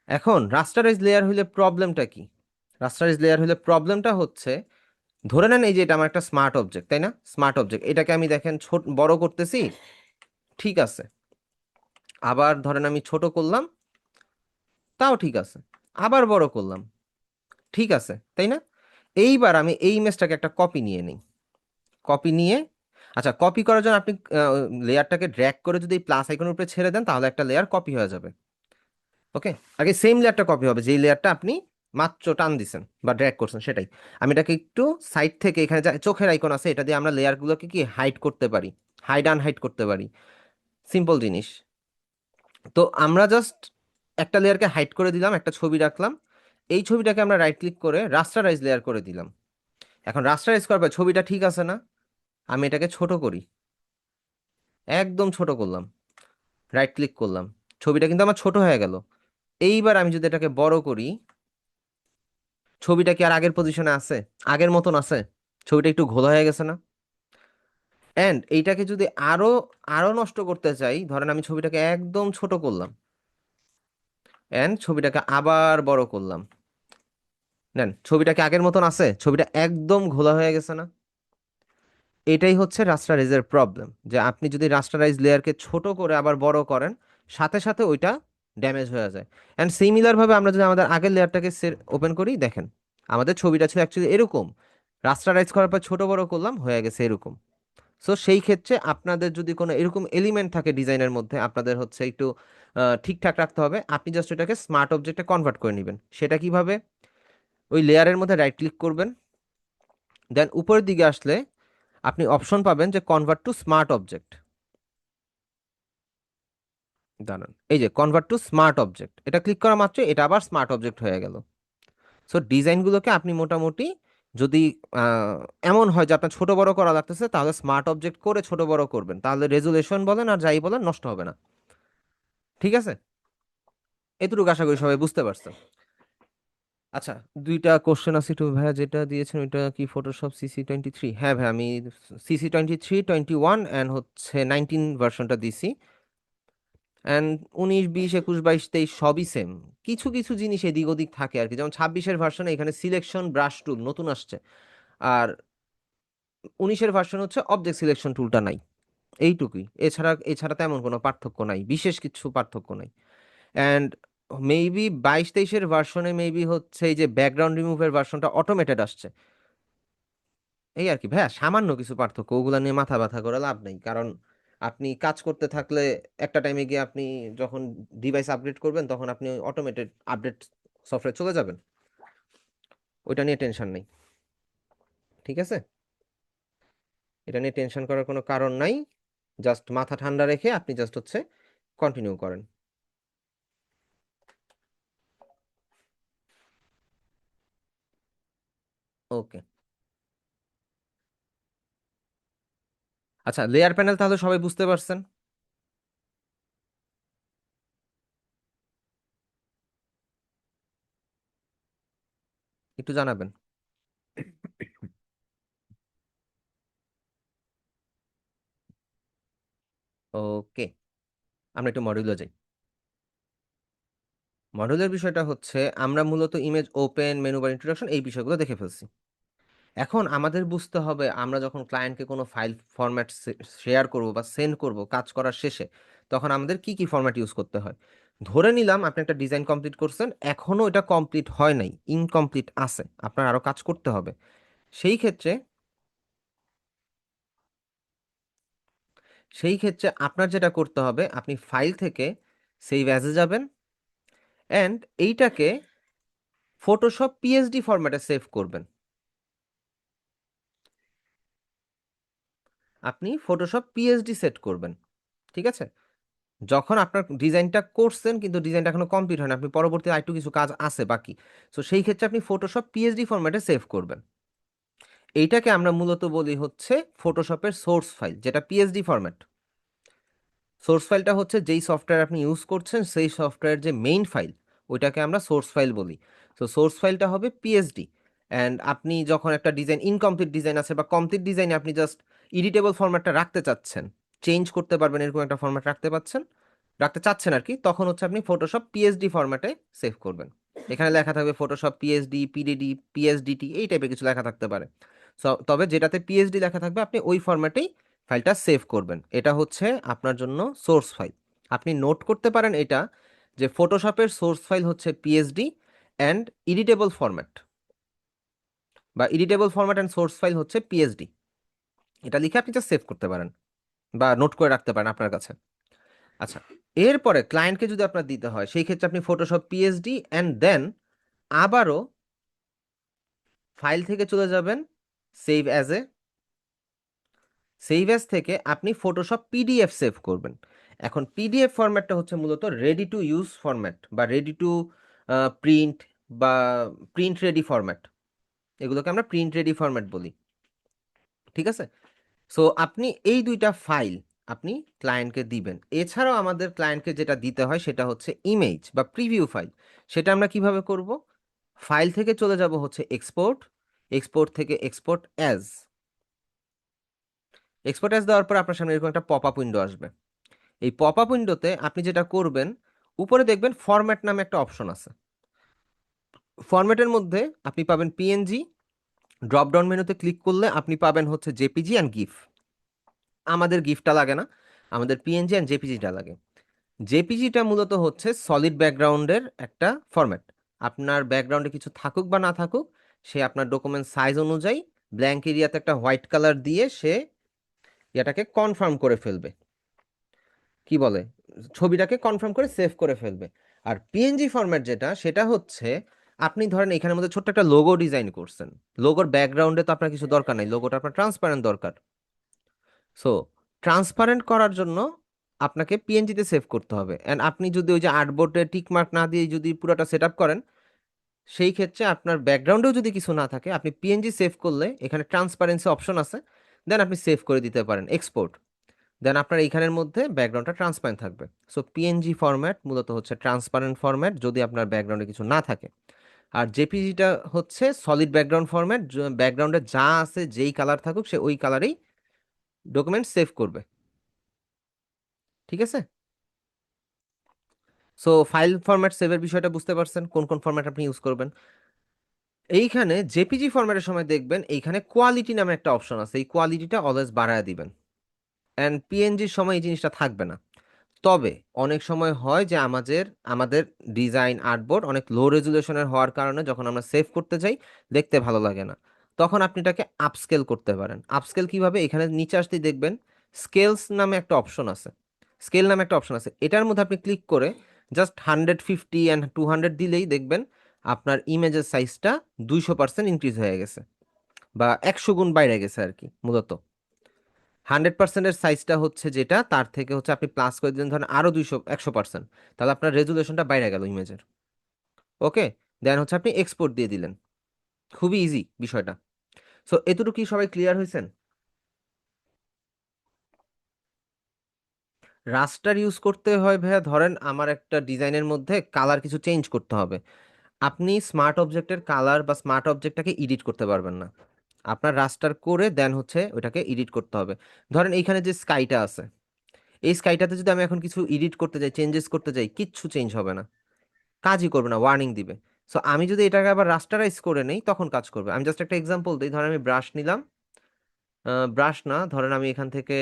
এখন রাস্টারাইজ লেয়ার হইলে প্রবলেমটা কি? রাস্টারাইজ লেয়ার হইলে প্রবলেমটা হচ্ছে, ধরে নেন এই যে এটা আমার একটা স্মার্ট অবজেক্ট, তাই না? স্মার্ট অবজেক্ট, এটাকে আমি দেখেন ছোট বড় করতেছি, ঠিক আছে। আবার ধরেন আমি ছোট করলাম, তাও ঠিক আছে। আবার বড় করলাম, ঠিক আছে, তাই না? এইবার আমি এই ইমেজটাকে একটা কপি নিয়ে নিই, কপি নিয়ে, আচ্ছা কপি করার জন্য আপনি লেয়ারটাকে ড্র্যাগ করে যদি প্লাস আইকনের উপরে ছেড়ে দেন, তাহলে একটা লেয়ার কপি হয়ে যাবে। ওকে, আগে সেম লেয়ারটা কপি হবে, যেই লেয়ারটা আপনি মাত্র টান দিছেন বা ড্র্যাগ করছেন সেটাই। আমি এটাকে একটু সাইড থেকে, এখানে যা চোখের আইকন আছে, এটা দিয়ে আমরা লেয়ারগুলোকে কি হাইড করতে পারি, হাইড আনহাইড করতে পারি, সিম্পল জিনিস। তো আমরা জাস্ট একটা লেয়ারকে হাইড করে দিলাম, একটা ছবি রাখলাম, এই ছবিটাকে আমরা রাইট ক্লিক করে রাস্টারাইজ লেয়ার করে দিলাম। এখন রাস্টারাইজ করার পর ছবিটা ঠিক আছে না? আমি এটাকে ছোট করি, একদম ছোট করলাম, রাইট ক্লিক করলাম, ছবিটা কিন্তু আমার ছোট হয়ে গেল। এইবার আমি যদি এটাকে বড় করি, ছবিটা কি আর আগের পজিশনে আছে, আগের মতন আছে? ছবিটা একটু ঘোলা হয়ে গেছে না? অ্যান্ড এইটাকে যদি আরো আরো নষ্ট করতে চাই, ধরেন আমি ছবিটাকে একদম ছোট করলাম অ্যান্ড ছবিটাকে আবার বড় করলাম, নেন ছবিটাকে আগের মতন আছে, ছবিটা একদম ঘোলা হয়ে গেছে না? এটাই হচ্ছে রাস্টারাইজের প্রবলেম, যে আপনি যদি রাস্টারাইজ লেয়ারকে ছোট করে আবার বড় করেন, সাথে সাথে ওইটা ড্যামেজ হয়ে যায়। অ্যান্ড সিমিলার ভাবে আমরা যদি আমাদের আগের লেয়ারটাকে ওপেন করি, দেখেন আমাদের ছবিটা ছিল অ্যাকচুয়ালি এরকম, রাস্টারাইজ করার পর ছোট বড় করলাম, হয়ে গেছে এরকম। সো সেই ক্ষেত্রে আপনাদের যদি কোনো এরকম এলিমেন্ট থাকে ডিজাইনের মধ্যে, আপনাদের হচ্ছে একটু ঠিকঠাক রাখতে হবে। আপনি জাস্ট এটাকে স্মার্ট অবজেক্টে কনভার্ট করে নেবেন। সেটা কিভাবে? ওই লেয়ারের মধ্যে রাইট ক্লিক করবেন, দেন উপরের দিকে আসলে আপনি অপশন পাবেন যে কনভার্ট টু স্মার্ট অবজেক্ট। দাঁড়ান, এই যে কনভার্ট টু স্মার্ট অবজেক্ট, এটা ক্লিক করা মাত্রই এটা আবার স্মার্ট অবজেক্ট হয়ে গেল। সো ডিজাইনগুলোকে আপনি মোটামুটি যদি আহ, এমন হয় যে আপনার ছোট বড় করা লাগতেছে, তাহলে স্মার্ট অবজেক্ট করে ছোট বড় করবেন, তাহলে রেজুলেশন বলেন আর যাই বলেন নষ্ট হবে না। ঠিক আছে, এতটুকু আশা করি সবাই বুঝতে পারছেন। আচ্ছা, দুইটা কোশ্চেন আছে একটু ভাইয়া, যেটা দিয়েছেন ওইটা কি ফটোশপ CC23? হ্যাঁ ভাই, আমি CC23, 21 অ্যান্ড হচ্ছে 19 ভার্সনটা দিছি। অ্যান্ড 19, 20, 21, 22, 23 সবই সেম। কিছু কিছু জিনিস এদিক ওদিক থাকে আর কি, যেমন 26-এর ভার্সনে এখানে সিলেকশন ব্রাশ টুল নতুন আসছে, আর 19-এর ভার্সন হচ্ছে অবজেক্ট সিলেকশন টুলটা নাই, এইটুকুই। এছাড়া এছাড়া তেমন কোনো পার্থক্য নাই, বিশেষ কিছু পার্থক্য নাই। অ্যান্ড মেবি 22-23-এর ভার্সনে মেবি হচ্ছে এই যে ব্যাকগ্রাউন্ড রিমুভের ভার্সনটা অটোমেটেড আসছে, এই আর কি ভাইয়া, সামান্য কিছু পার্থক্য, ওগুলা নিয়ে মাথা ব্যথা করে লাভ নেই। কারণ আপনি কাজ করতে থাকলে একটা টাইমে গিয়ে আপনি যখন ডিভাইস আপগ্রেড করবেন, তখন আপনি অটোমেটেড আপডেট সফটওয়্যার চলে যাবেন, ওইটা নিয়ে টেনশন নেই। ঠিক আছে, এটা নিয়ে টেনশন করার কোনো কারণ নাই, জাস্ট মাথা ঠান্ডা রেখে আপনি জাস্ট হচ্ছে কন্টিনিউ করেন। ওকে, আচ্ছা লেয়ার প্যানেল তাহলে সবাই বুঝতে পারছেন? একটু জানাবেন। ওকে, আমরা একটু মডিউলে যাই। মডিউলের বিষয়টা হচ্ছে আমরা মূলত image open, menu bar, introduction এই বিষয়গুলো দেখে ফেলছি। এখন আমাদের বুঝতে হবে আমরা যখন ক্লায়েন্টকে কোনো ফাইল ফরম্যাট শেয়ার করব বা সেন্ড করব কাজ করার শেষে, তখন আমাদের কি কি ফরম্যাট ইউজ করতে হয়। ধরে নিলাম আপনি একটা ডিজাইন কমপ্লিট করছেন, এখনো এটা কমপ্লিট হয় নাই, ইনকমপ্লিট আছে, আপনার আরো কাজ করতে হবে। সেই ক্ষেত্রে আপনার যেটা করতে হবে, আপনি ফাইল থেকে সেভ অ্যাজে যাবেন অ্যান্ড এইটাকে ফটোশপ পিএসডি ফরম্যাটে সেভ করবেন। আপনি ফটোশপ পিএসডি সেট করবেন। ঠিক আছে, যখন আপনার ডিজাইনটা করছেন কিন্তু ডিজাইনটা এখনো কমপ্লিট হয় না, আপনি পরবর্তীতে আরেকটু কিছু কাজ আছে বাকি, তো সেই ক্ষেত্রে আপনি ফটোশপ পিএসডি ফরম্যাটে সেভ করবেন। এইটাকে আমরা মূলত বলি হচ্ছে ফটোশপের সোর্স ফাইল, যেটা পিএসডি ফরম্যাট। সোর্স ফাইলটা হচ্ছে যেই সফটওয়্যার আপনি ইউজ করছেন সেই সফটওয়্যার যে মেইন ফাইল, ওইটাকে আমরা সোর্স ফাইল বলি। তো সোর্স ফাইলটা হবে পিএসডি। অ্যান্ড আপনি যখন একটা ডিজাইন, ইনকমপ্লিট ডিজাইন আছে বা কমপ্লিট ডিজাইনে আপনি জাস্ট এডিটেবল ফরম্যাটটা রাখতে চাচ্ছেন, চেঞ্জ করতে পারবেন এরকম একটা ফরম্যাট রাখতে চাচ্ছেন আর কি, তখন হচ্ছে আপনি ফটোশপ পিএসডি ফরম্যাটে সেভ করবেন। এখানে লেখা থাকবে ফটোশপ পিএসডি, পিডিডি, পিএসডিটি, এই টাইপের কিছু লেখা থাকতে পারে। তবে যেটাতে পিএসডি লেখা থাকবে আপনি ওই ফরম্যাটেই ফাইলটা সেভ করবেন। এটা হচ্ছে আপনার জন্য সোর্স ফাইল। আপনি নোট করতে পারেন এটা, যে ফটোশপের সোর্স ফাইল হচ্ছে পিএসডি অ্যান্ড এডিটেবল ফরম্যাট, বা editable format and source file হচ্ছে পিএসডি। এটা লিখে আপনি জাস্ট সেভ করতে পারেন বা নোট করে রাখতে পারেন আপনার কাছে। আচ্ছা, এরপরে ক্লায়েন্টকে যদি আপনার দিতে হয়, সেই ক্ষেত্রে আপনি ফটোশপ পিএসডি অ্যান্ড দেন আবারও ফাইল থেকে চলে যাবেন সেভ অ্যাজে। সেভ অ্যাজ থেকে আপনি ফটোশপ পিডিএফ সেভ করবেন। এখন পিডিএফ ফরম্যাটটা হচ্ছে মূলত রেডি টু ইউজ ফরম্যাট বা রেডি টু প্রিন্ট বা প্রিন্ট রেডি ফরম্যাট, এগুলোকে আমরা প্রিন্ট রেডি ফরম্যাট বলি। ঠিক আছে, সো আপনি এই দুইটা ফাইল আপনি ক্লায়েন্টকে দিবেন। এছাড়াও আমাদের ক্লায়েন্টকে যেটা দিতে হয় সেটা হচ্ছে ইমেজ বা প্রিভিউ ফাইল। সেটা আমরা কিভাবে করব? ফাইল থেকে চলে যাব হচ্ছে এক্সপোর্ট, এক্সপোর্ট থেকে এক্সপোর্ট অ্যাজ দেওয়ার পর আপনার সামনে এরকম একটা পপ আপ উইন্ডো আসবে। এই পপ আপ উইন্ডোতে আপনি যেটা করবেন, উপরে দেখবেন ফরম্যাট নামে একটা অপশন আছে। ফরম্যাটের মধ্যে আপনি পাবেন পিএনজি, ড্রপ ডাউন মেনুতে ক্লিক করলে আপনি পাবেন হচ্ছে জেপিজি অ্যান্ড গিফ। আমাদের গিফটটা লাগে না, আমাদের পিএনজি অ্যান্ড জেপিজিটা লাগে। জেপিজিটা মূলত হচ্ছে সলিড ব্যাকগ্রাউন্ডের একটা ফরম্যাট। আপনার ব্যাকগ্রাউন্ডে কিছু থাকুক বা না থাকুক, সে আপনার ডকুমেন্ট সাইজ অনুযায়ী ব্ল্যাঙ্ক এরিয়াতে একটা হোয়াইট কালার দিয়ে সে এটাকে কনফার্ম করে ফেলবে, কি বলে, ছবিটাকে কনফার্ম করে সেভ করে ফেলবে। আর পিএনজি ফরম্যাট যেটা, সেটা হচ্ছে আপনি ধরেন এখানের মধ্যে ছোট্ট একটা লোগো ডিজাইন করছেন, লোগোর ব্যাকগ্রাউন্ডে তো আপনার কিছু দরকার নাই, লোগোটা আপনার ট্রান্সপারেন্ট দরকার। সো ট্রান্সপারেন্ট করার জন্য আপনাকে পিএনজিতে সেভ করতে হবে। অ্যান্ড আপনি যদি ওই যে আর্টবোর্ডে টিক মার্ক না দিয়ে যদি পুরোটা সেট আপ করেন, সেই ক্ষেত্রে আপনার ব্যাকগ্রাউন্ডেও যদি কিছু না থাকে, আপনি পিএনজি সেভ করলে এখানে ট্রান্সপারেন্সি অপশন আছে, দেন আপনি সেভ করে দিতে পারেন এক্সপোর্ট। দেন আপনার এইখানের মধ্যে ব্যাকগ্রাউন্ডটা ট্রান্সপারেন্ট থাকবে। সো পিএনজি ফরম্যাট মূলত হচ্ছে ট্রান্সপারেন্ট ফরম্যাট যদি আপনার ব্যাকগ্রাউন্ডে কিছু না থাকে। আর জেপিজিটা হচ্ছে সলিড ব্যাকগ্রাউন্ড ফরম্যাট, ব্যাকগ্রাউন্ডে যা আছে যেই কালার থাকুক সে ওই কালারেই ডকুমেন্ট সেভ করবে। ঠিক আছে? সো ফাইল ফরম্যাট সেভের বিষয়টা বুঝতে পারছেন, কোন কোন ফরম্যাট আপনি ইউজ করবেন। এইখানে জেপিজি ফরম্যাটের সময় দেখবেন এইখানে কোয়ালিটি নামে একটা অপশন আছে, এই কোয়ালিটিটা অলওয়েজ বাড়ায় দিবেন। অ্যান্ড পিএনজির সময় এই জিনিসটা থাকবে না। তবে অনেক সময় হয় যে আমাদের আমাদের ডিজাইন আর্টবোর্ড অনেক লো রেজুলেশনের হওয়ার কারণে যখন আমরা সেভ করতে যাই দেখতে ভালো লাগে না, তখন আপনি এটাকে আপস্কেল করতে পারেন। আপস্কেল কিভাবে, এখানে নিচে আসতেই দেখবেন স্কেলস নামে একটা অপশন আছে, স্কেল নামে একটা অপশন আছে, এটার মধ্যে আপনি ক্লিক করে জাস্ট 150 অ্যান্ড 200 দিলেই দেখবেন আপনার ইমেজের সাইজটা 200% ইনক্রিজ হয়ে গেছে, বা 100 গুণ বাইরে গেছে আর কি। মূলত 100%-এর সাইজটা হচ্ছে যেটা, তার থেকে হচ্ছে আপনি প্লাস করে দিলেন ধরেন আরো 100%, তাহলে আপনার রেজুলেশনটা বাইরে গেল ইমেজের। ওকে, দেন হচ্ছে আপনি এক্সপোর্ট দিয়ে দিলেন। খুবই ইজি বিষয়টা। সো এতটুকু কি সবাই ক্লিয়ার হয়েছেন? রাস্টার ইউজ করতে হয় ভাইয়া, ধরেন আমার একটা ডিজাইনের মধ্যে কালার কিছু চেঞ্জ করতে হবে, আপনি স্মার্ট অবজেক্টের কালার বা স্মার্ট অবজেক্টটাকে এডিট করতে পারবেন না, আপনার রাস্টার করে দেন হচ্ছে ওইটাকে এডিট করতে হবে। ধরেন এইখানে যে স্কাইটা আছে, এই স্কাইটাতে যদি আমি এখন কিছু এডিট করতে যাই, চেঞ্জেস করতে যাই, কিচ্ছু চেঞ্জ হবে না, কাজই করবে না, ওয়ার্নিং দিবে। সো আমি যদি এটাকে আবার রাস্টারাইজ করে নেই তখন কাজ করবে। আমি জাস্ট একটা এক্সাম্পল দিই, ধরেন আমি ব্রাশ নিলাম, ব্রাশ না, ধরেন আমি এখান থেকে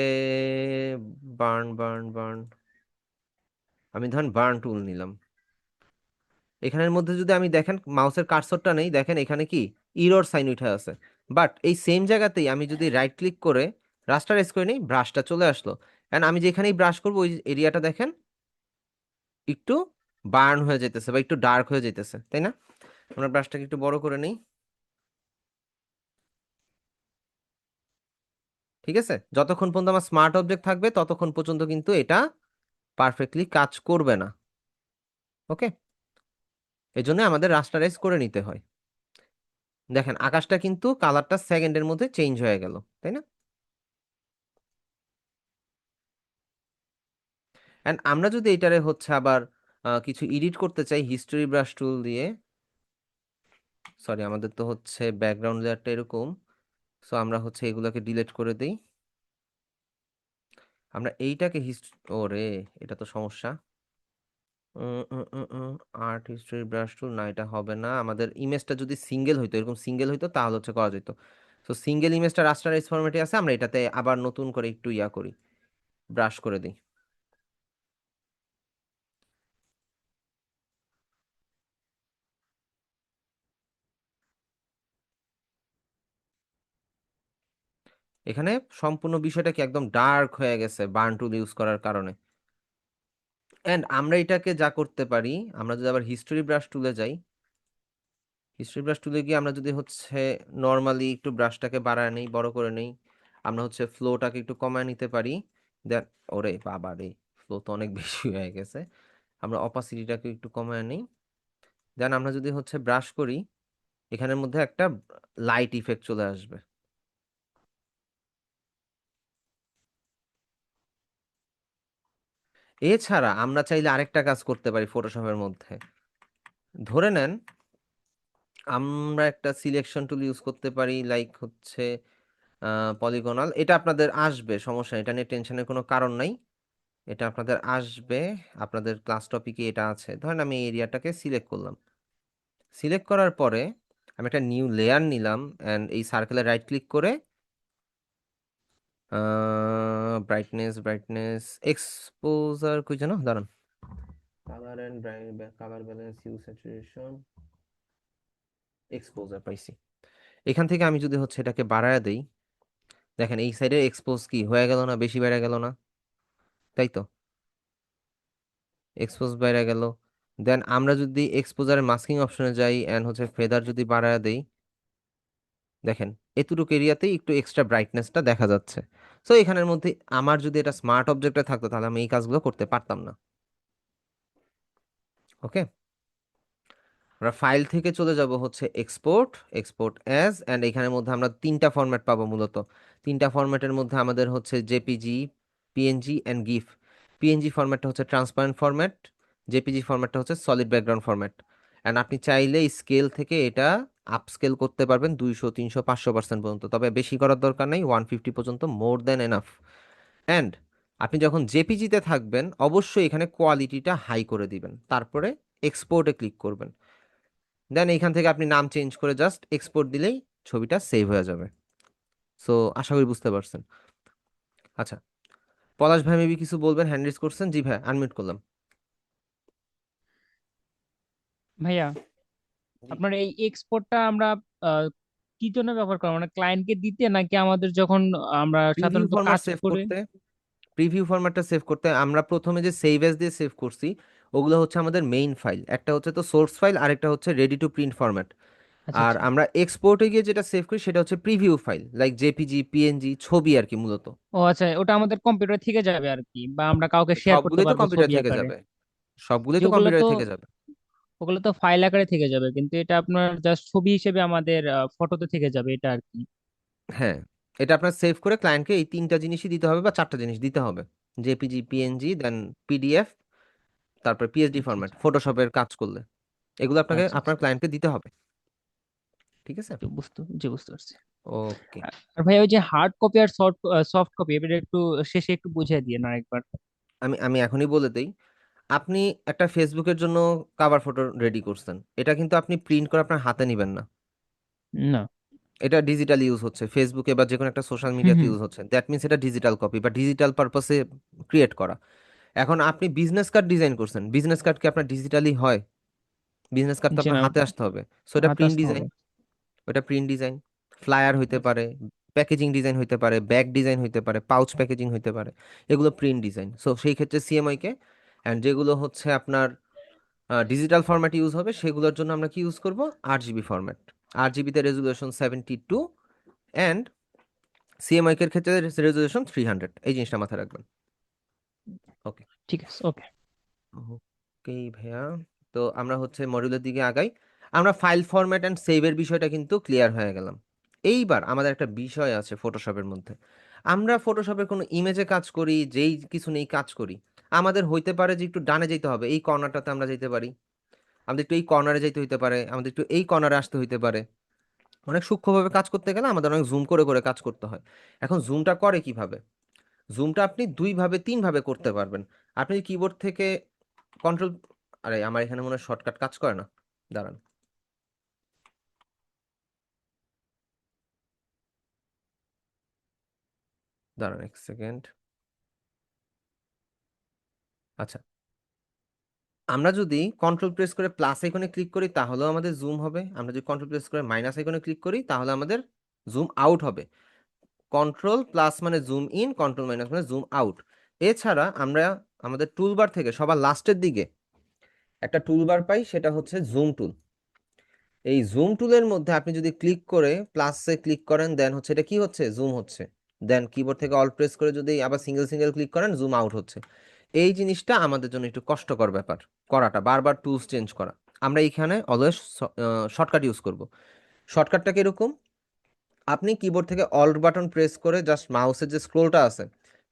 বার্ন বার্ন বার্ন আমি ধরেন বার্ন টুল নিলাম। এখানের মধ্যে যদি আমি দেখেন মাউসের কার্সরটা নেই, দেখেন এখানে কি ইরর সাইন উঠে আছে। বাট এই সেম জায়গাতেই আমি যদি রাইট ক্লিক করে রাস্টারাইজ করে নিই, ব্রাশটা চলে আসলো। অ্যান্ড আমি যেখানেই ব্রাশ করবো ওই এরিয়াটা দেখেন একটু বার্ন হয়ে যেতেছে বা একটু ডার্ক হয়ে যেতেছে, তাই না? আমরা ব্রাশটাকে একটু বড় করে নিই। ঠিক আছে, যতক্ষণ পর্যন্ত আমার স্মার্ট অবজেক্ট থাকবে ততক্ষণ পর্যন্ত কিন্তু এটা পারফেক্টলি কাজ করবে না। ওকে, এই জন্য আমাদের রাস্টারাইজ করে নিতে হয়। দেখেন আকাশটা কিন্তু কালারটা সেকেন্ডের মধ্যে চেঞ্জ হয়ে গেল, তাই না? অ্যান্ড আমরা যদি এটারে হচ্ছে আবার কিছু এডিট করতে চাই হিস্টোরি ব্রাশ টুল দিয়ে, সরি আমাদের তো হচ্ছে ব্যাকগ্রাউন্ড লেয়ারটা এরকম, সো আমরা হচ্ছে এগুলোকে ডিলিট করে দিই। আমরা এইটাকে ওরে, এটা তো সমস্যা। আর্ট হিস্টোরি ব্রাশ টুল না, এটা হবে না। আমাদের ইমেজটা যদি সিঙ্গেল হইতো, এরকম সিঙ্গেল হইতো তাহলে হচ্ছে করা যেত। সো সিঙ্গেল ইমেজটা রাস্টারাইজ ফরম্যাটে আছে, আমরা এটাতে আবার নতুন করে একটু ইয়া করি, ব্রাশ করে দিই। এখানে সম্পূর্ণ বিষয়টা কি একদম ডার্ক হয়ে গেছে বার্ন টুল ইউজ করার কারণে। এন্ড আমরা এটাকে যা করতে পারি, আমরা যদি আবার হিস্টোরি ব্রাশ টুলে যাই, হিস্টোরি ব্রাশ টুলে গিয়ে আমরা যদি হচ্ছে নর্মালি একটু ব্রাশটাকে বাড়ায় নেই, বড় করে নেই, আমরা হচ্ছে ফ্লোটাকে একটু কমায় নিতে পারি। দেন ওরে বাবা রে, ফ্লো তো অনেক বেশি হয়ে গেছে, আমরা অপাসিটিটাকে একটু কমায় নিই। দেন আমরা যদি হচ্ছে ব্রাশ করি, এখানের মধ্যে একটা লাইট ইফেক্ট চলে আসবে। এছাড়া আমরা চাইলে আরেকটা কাজ করতে পারি ফটোশপের মধ্যে। ধরে নেন আমরা একটা সিলেকশন টুল ইউজ করতে পারি, লাইক হচ্ছে পলিগনাল। এটা আপনাদের আসবে, সমস্যা নেই, এটা নিয়ে টেনশনের কোনো কারণ নাই। এটা আপনাদের আসবে, আপনাদের ক্লাস টপিকে এটা আছে। ধরেন আমি এই এরিয়াটাকে সিলেক্ট করলাম। সিলেক্ট করার পরে আমি একটা নিউ লেয়ার নিলাম অ্যান্ড এই সার্কেলে রাইট ক্লিক করে ব্রাইটনেস এক্সপোজার কই যেন, দাঁড়ান, colour and colour balance hue saturation exposure পাইছি। এখান থেকে আমি যদি হচ্ছে এটাকে বাড়ায় দেই, দেখেন এই সাইডে এক্সপোজ কি হয়ে গেল না, বেশি বেড়ে গেল না, তাই তো? এক্সপোজ বেড়ে গেল। দেন আমরা যদি এক্সপোজারের মাস্কিং অপশনে যাই অ্যান্ড হচ্ছে ফেদার যদি বাড়ায় দেই, দেখেন এতটুকু এরিয়াতেই একটু এক্সট্রা ব্রাইটনেসটা দেখা যাচ্ছে। সো এখানের মধ্যে আমার যদি এটা স্মার্ট অবজেক্টে থাকতো তাহলে আমি এই কাজগুলো করতে পারতাম না। ওকে, আমরা ফাইল থেকে চলে যাব হচ্ছে এক্সপোর্ট অ্যাজ, অ্যান্ড এখানের মধ্যে আমরা তিনটা ফরম্যাট পাবো মূলত। তিনটা ফরম্যাটের মধ্যে আমাদের হচ্ছে JPG, PNG and GIF. PNG ফরম্যাটটা হচ্ছে ট্রান্সপারেন্ট ফরম্যাট, জেপিজি ফরম্যাটটা হচ্ছে সলিড ব্যাকগ্রাউন্ড ফরম্যাট। অ্যান্ড আপনি চাইলে স্কেল থেকে এটা আপস্কেল করতে পারবেন 200, 300, 500% পর্যন্ত, তবে বেশি করার দরকার নেই, 150 পর্যন্ত মোর দ্যান এনাফ। অ্যান্ড আপনি যখন জেপিজিতে থাকবেন অবশ্যই এখানে কোয়ালিটিটা হাই করে দিবেন, তারপরে এক্সপোর্টে ক্লিক করবেন। দেন এইখান থেকে আপনি নাম চেঞ্জ করে জাস্ট এক্সপোর্ট দিলেই ছবিটা সেভ হয়ে যাবে। সো আশা করি বুঝতে পারছেন। আচ্ছা, পলাশ ভাই মেবি কিছু বলবেন, হ্যান্ড রেজ করছেন। জি ভাই, আনমিউট করলাম। ভাইয়া, জি, আপনার এই এক্সপোর্টটা আমরা আহ, কি জন্য ব্যবহার করি, মানে ক্লায়েন্টকে দিতে নাকি আমাদের যখন আমরা প্রিভিউ সাধারণত ফরম্যাট কাজ সেভ করে? করতে। প্রিভিউ ফরম্যাটটা সেভ করতে আমরা প্রথমে যে সেভ এজ দিয়ে সেভ করছি ওগুলো হচ্ছে আমাদের মেইন ফাইল, একটা হচ্ছে তো সোর্স ফাইল, আরেকটা হচ্ছে রেডি টু প্রিন্ট ফরম্যাট। আচ্ছা আর আচ্ছা। আমরা এক্সপোর্টে গিয়ে যেটা সেভ করি সেটা হচ্ছে preview file, like JPG, PNG, ছবি আর কি মূলত। ও আচ্ছা, ওটা আমাদের কম্পিউটার থেকে যাবে আর কি, বা আমরা কাউকে শেয়ার করতে সবগুলোই তো পারবো কম্পিউটার ছবি থেকে আকারে। যাবে, সবগুলোই যে তো ওগুলো তো কম্পিউটার থেকে যাবে। ওগুলো তো ফাইল আকারে থেকে যাবে, কিন্তু এটা আপনার জাস্ট ছবি হিসেবে আমাদের ফটোতে থেকে যাবে এটা আর কি। হ্যাঁ, এটা আপনার সেভ করে ক্লায়েন্টকে এই তিনটা জিনিসই দিতে হবে বা চারটা জিনিস দিতে হবে, জেপিজি, পিএনজি, দেন পিডিএফ, তারপর পিএসডি আচ্ছা ফরম্যাট আচ্ছা ফটোশপের কাজ করলে। এগুলো আপনাকে আচ্ছা আপনার আচ্ছা। ক্লায়েন্টকে দিতে হবে। ঠিক আছে, বুঝতে পারছি। ওকে। আর ভাই, ওই যে হার্ড কপি আর সফট কপি, এবারে একটু শেষে একটু বুঝিয়ে দিয়ে না একবার। আমি আমি এখনই বলে দেই, আপনি একটা ফেসবুকের জন্য কাভার ফটো রেডি করছেন, এটা কিন্তু আপনি প্রিন্ট করে আপনার হাতে নেবেন না। না। এটা ডিজিটাল ইউজ হচ্ছে ফেসবুকে বা যে কোনো একটা সোশ্যাল হুম মিডিয়াতে হুম। ইউজ হচ্ছে, দ্যাট মিনস এটা ডিজিটাল কপি বা ডিজিটাল পারপাসে ক্রিয়েট করা। এখন আপনি বিজনেস কার্ড ডিজাইন করছেন, বিজনেস কার্ড কি আপনার ডিজিটালি হয়? বিজনেস কার্ড তো যে আপনার না, হাতে আসতে হবে। সো এটা হাতে প্রিন্ট আসতে ডিজাইন, হবে। ওটা প্রিন্ট ডিজাইন। ফ্লায়ার হইতে আচ্ছা। পারে, প্যাকেজিং ডিজাইন হইতে পারে, ব্যাগ ডিজাইন হইতে পারে, পাউচ প্যাকেজিং হইতে পারে, এগুলো প্রিন্ট ডিজাইন। সো সেই ক্ষেত্রে সিএমআই কে, অ্যান্ড যেগুলো হচ্ছে আপনার ডিজিটাল ফরম্যাট ইউজ হবে সেগুলোর জন্য আমরা কি ইউজ করব, 8GB ফরম্যাট। 8GBতে রেজুলেশন 72, অ্যান্ড সিএমআই এর ক্ষেত্রে রেজুলেশন 300। এই জিনিসটা মাথায় রাখবেন। ওকে, ঠিক আছে, ওকে। ওকে ভাইয়া। তো আমরা হচ্ছে মডিউলের দিকে আগাই। আমরা ফাইল ফরম্যাট অ্যান্ড সেভের বিষয়টা কিন্তু ক্লিয়ার হয়ে গেলাম। এইবার আমাদের একটা বিষয় আছে ফটোশপের মধ্যে। আমরা ফটোশপের কোনো ইমেজে কাজ করি, যেই কিছু নেই কাজ করি, আমাদের হইতে পারে যে একটু ডানে যেতে হবে, এই কর্নারটাতে আমরা যেতে পারি, আমাদের একটু এই কর্নারে যেতে হইতে পারে, আমাদের একটু এই কর্নারে আসতে হইতে পারে। অনেক সূক্ষ্মভাবে কাজ করতে গেলে আমাদের অনেক জুম করে করে কাজ করতে হয়। এখন জুমটা করে কিভাবে? জুমটা আপনি দুইভাবে তিনভাবে করতে পারবেন। আপনি কিবোর্ড থেকে কন্ট্রোল, আরে আমার এখানে মনে হয় শর্টকাট কাজ করে না, দাঁড়ান, দাঁড়ান এক সেকেন্ড। আচ্ছা, আমরা যদি কন্ট্রোল প্রেস করে প্লাস আইকনে ক্লিক করি তাহলেও আমাদের জুম হবে, আমরা যদি কন্ট্রোল প্রেস করে মাইনাস আইকনে ক্লিক করি তাহলে আমাদের জুম আউট হবে। কন্ট্রোল প্লাস মানে জুম ইন, কন্ট্রোল মাইনাস মানে জুম আউট। এছাড়া আমরা আমাদের টুলবার থেকে সবার লাস্টের দিকে একটা টুলবার পাই, সেটা হচ্ছে জুম টুল। এই জুম টুলের মধ্যে আপনি যদি ক্লিক করে প্লাসে ক্লিক করেন দেন হচ্ছে এটা কি হচ্ছে, জুম হচ্ছে। দেন কিবোর্ড থেকে অল প্রেস করে যদি আবার সিঙ্গেল সিঙ্গেল ক্লিক করেন, জুম আউট হচ্ছে। এই জিনিসটা আমাদের জন্য একটু কষ্টকর ব্যাপার, করাটা বারবার টুলস চেঞ্জ করা। আমরা এখানে অলওয়েজ শর্টকাট ইউজ করব। শর্টকাটটা কিরকম, আপনি কিবোর্ড থেকে অল্ট বাটন প্রেস করে জাস্ট মাউসের যে স্ক্রোলটা আছে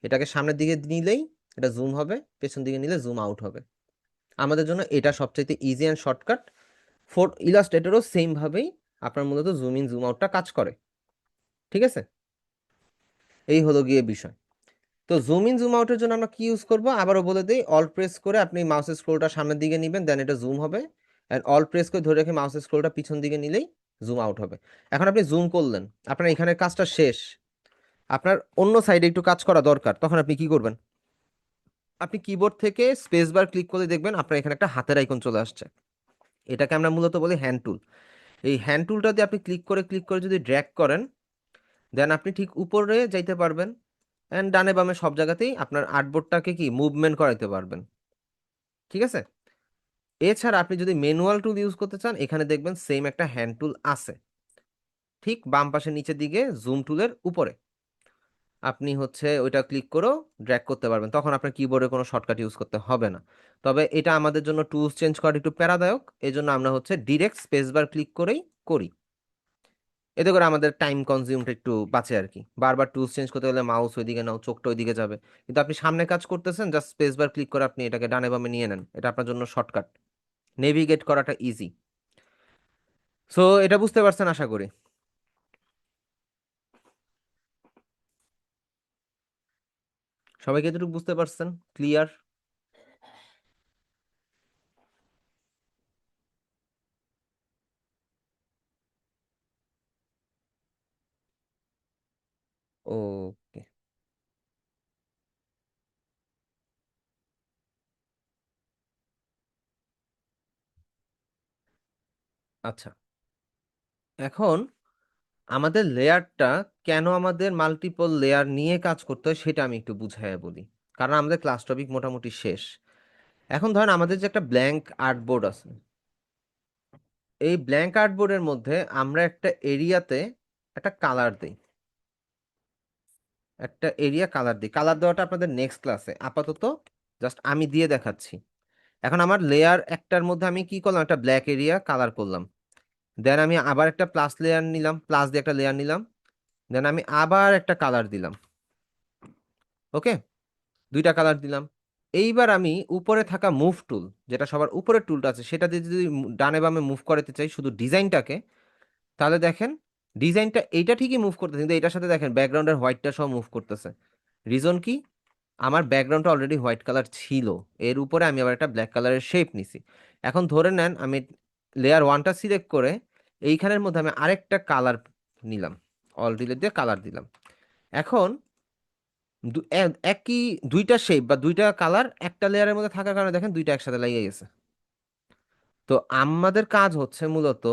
এটাকে সামনের দিকে নিলেই এটা জুম হবে, পেছন দিকে নিলে জুম আউট হবে। আমাদের জন্য এটা সবচাইতে ইজি অ্যান্ড শর্টকাট। ইলাস্ট্রেটরও সেম ভাবেই আপনার মূলত জুম ইন জুম আউটটা কাজ করে। ঠিক আছে, এই হলো গিয়ে বিষয়। তো জুম ইন জুম আউটের জন্য আমরা কি ইউজ করব আবারও বলে দিই, অল্ট প্রেস করে আপনি মাউসের স্ক্রোলটা সামনের দিকে নেবেন, দেন এটা জুম হবে, অ্যান্ড অল্ট প্রেস করে ধরে রেখে মাউসের স্ক্রোলটা পিছন দিকে নিলেই জুম আউট হবে। এখন আপনি জুম করলেন, আপনার এখানের কাজটা শেষ, আপনার অন্য সাইডে একটু কাজ করা দরকার, তখন আপনি কি করবেন? আপনি কিবোর্ড থেকে স্পেস বার ক্লিক করে দেখবেন আপনার এখানে একটা হাতের আইকন চলে আসছে, এটাকে আমরা মূলত বলি হ্যান্ড টুল। এই হ্যান্ড টুলটা দিয়ে আপনি ক্লিক করে যদি ড্র্যাগ করেন, দেন আপনি ঠিক উপরে যাইতে পারবেন, অ্যান্ড ডানে বামে সব জায়গাতেই আপনার আর্টবোর্ডটাকে কি মুভমেন্ট করাইতে পারবেন। ঠিক আছে, এছাড়া আপনি যদি ম্যানুয়াল টুল ইউজ করতে চান, এখানে দেখবেন সেম একটা হ্যান্ড টুল আছে, ঠিক বাম পাশে নিচের দিকে জুম টুলের উপরে আপনি হচ্ছে ওইটা ক্লিক করেও ড্র্যাগ করতে পারবেন, তখন আপনার কিবোর্ডে কোনো শর্টকাট ইউজ করতে হবে না। তবে এটা আমাদের জন্য টুলস চেঞ্জ করা একটু প্যারাদায়ক, এই জন্য আমরা হচ্ছে ডিরেক্ট স্পেস বার ক্লিক করেই করি, এতে করে আমাদের টাইম কনজিউমটা একটু বাঁচে আর কি। বারবার টুলস চেঞ্জ করতে গেলে মাউস ওইদিকে নাও, চোখটা ওইদিকে যাবে, কিন্তু আপনি সামনে কাজ করতেছেন, জাস্ট স্পেস বার ক্লিক করে আপনি এটাকে ডানে বামে নিয়ে নেন, এটা আপনার জন্য শর্টকাট, নেভিগেট করাটা ইজি। সো এটা বুঝতে পারছেন আশা করি। সবাইকে এতটুকু বুঝতে পারছেন? ক্লিয়ার? ওকে, আচ্ছা, এখন আমাদের লেয়ারটা কেন আমাদের মাল্টিপল লেয়ার নিয়ে কাজ করতে হয় সেটা আমি একটু বুঝাইয়া বলি, কারণ আমাদের ক্লাস টপিক মোটামুটি শেষ। এখন ধরেন আমাদের যে একটা ব্ল্যাঙ্ক আর্টবোর্ড আছে, এই ব্ল্যাঙ্ক আর্টবোর্ডের মধ্যে আমরা একটা এরিয়াতে একটা কালার দিই, একটা এরিয়া কালার দিই, কালার দেওয়াটা আপনাদের নেক্সট ক্লাসে, আপাতত জাস্ট আমি দিয়ে দেখাচ্ছি। এখন আমার লেয়ার একটার মধ্যে আমি কি করলাম, একটা ব্ল্যাক এরিয়া কালার করলাম, দেন আমি আবার একটা প্লাস লেয়ার নিলাম, প্লাস দিয়ে একটা লেয়ার নিলাম, দেন আমি আবার একটা কালার দিলাম, ওকে, দুইটা কালার দিলাম। এইবার আমি উপরে থাকা মুভ টুল, যেটা সবার উপরের টুলটা আছে, সেটা দিয়ে যদি ডানে বামে মুভ করাতে চাই শুধু ডিজাইনটাকে, তাহলে দেখেন ডিজাইনটা এইটা ঠিকই মুভ করতেছে, কিন্তু এটার সাথে দেখেন ব্যাকগ্রাউন্ডের হোয়াইটটা সব মুভ করতেছে। রিজন কি? আমার ব্যাকগ্রাউন্ডটা অলরেডি হোয়াইট কালার ছিল, এর উপরে আমি আবার একটা ব্ল্যাক কালারের শেপ নিছি। এখন ধরে নেন আমি লেয়ার ওয়ানটা সিলেক্ট করে এইখানের মধ্যে আমি আরেকটা কালার নিলাম, অল ডিলিট দিয়ে কালার দিলাম। এখন একই দুইটা শেপ বা দুইটা কালার একটা লেয়ারের মধ্যে থাকার কারণে দেখেন দুইটা একসাথে লেগে গেছে। তো আমাদের কাজ হচ্ছে মূলত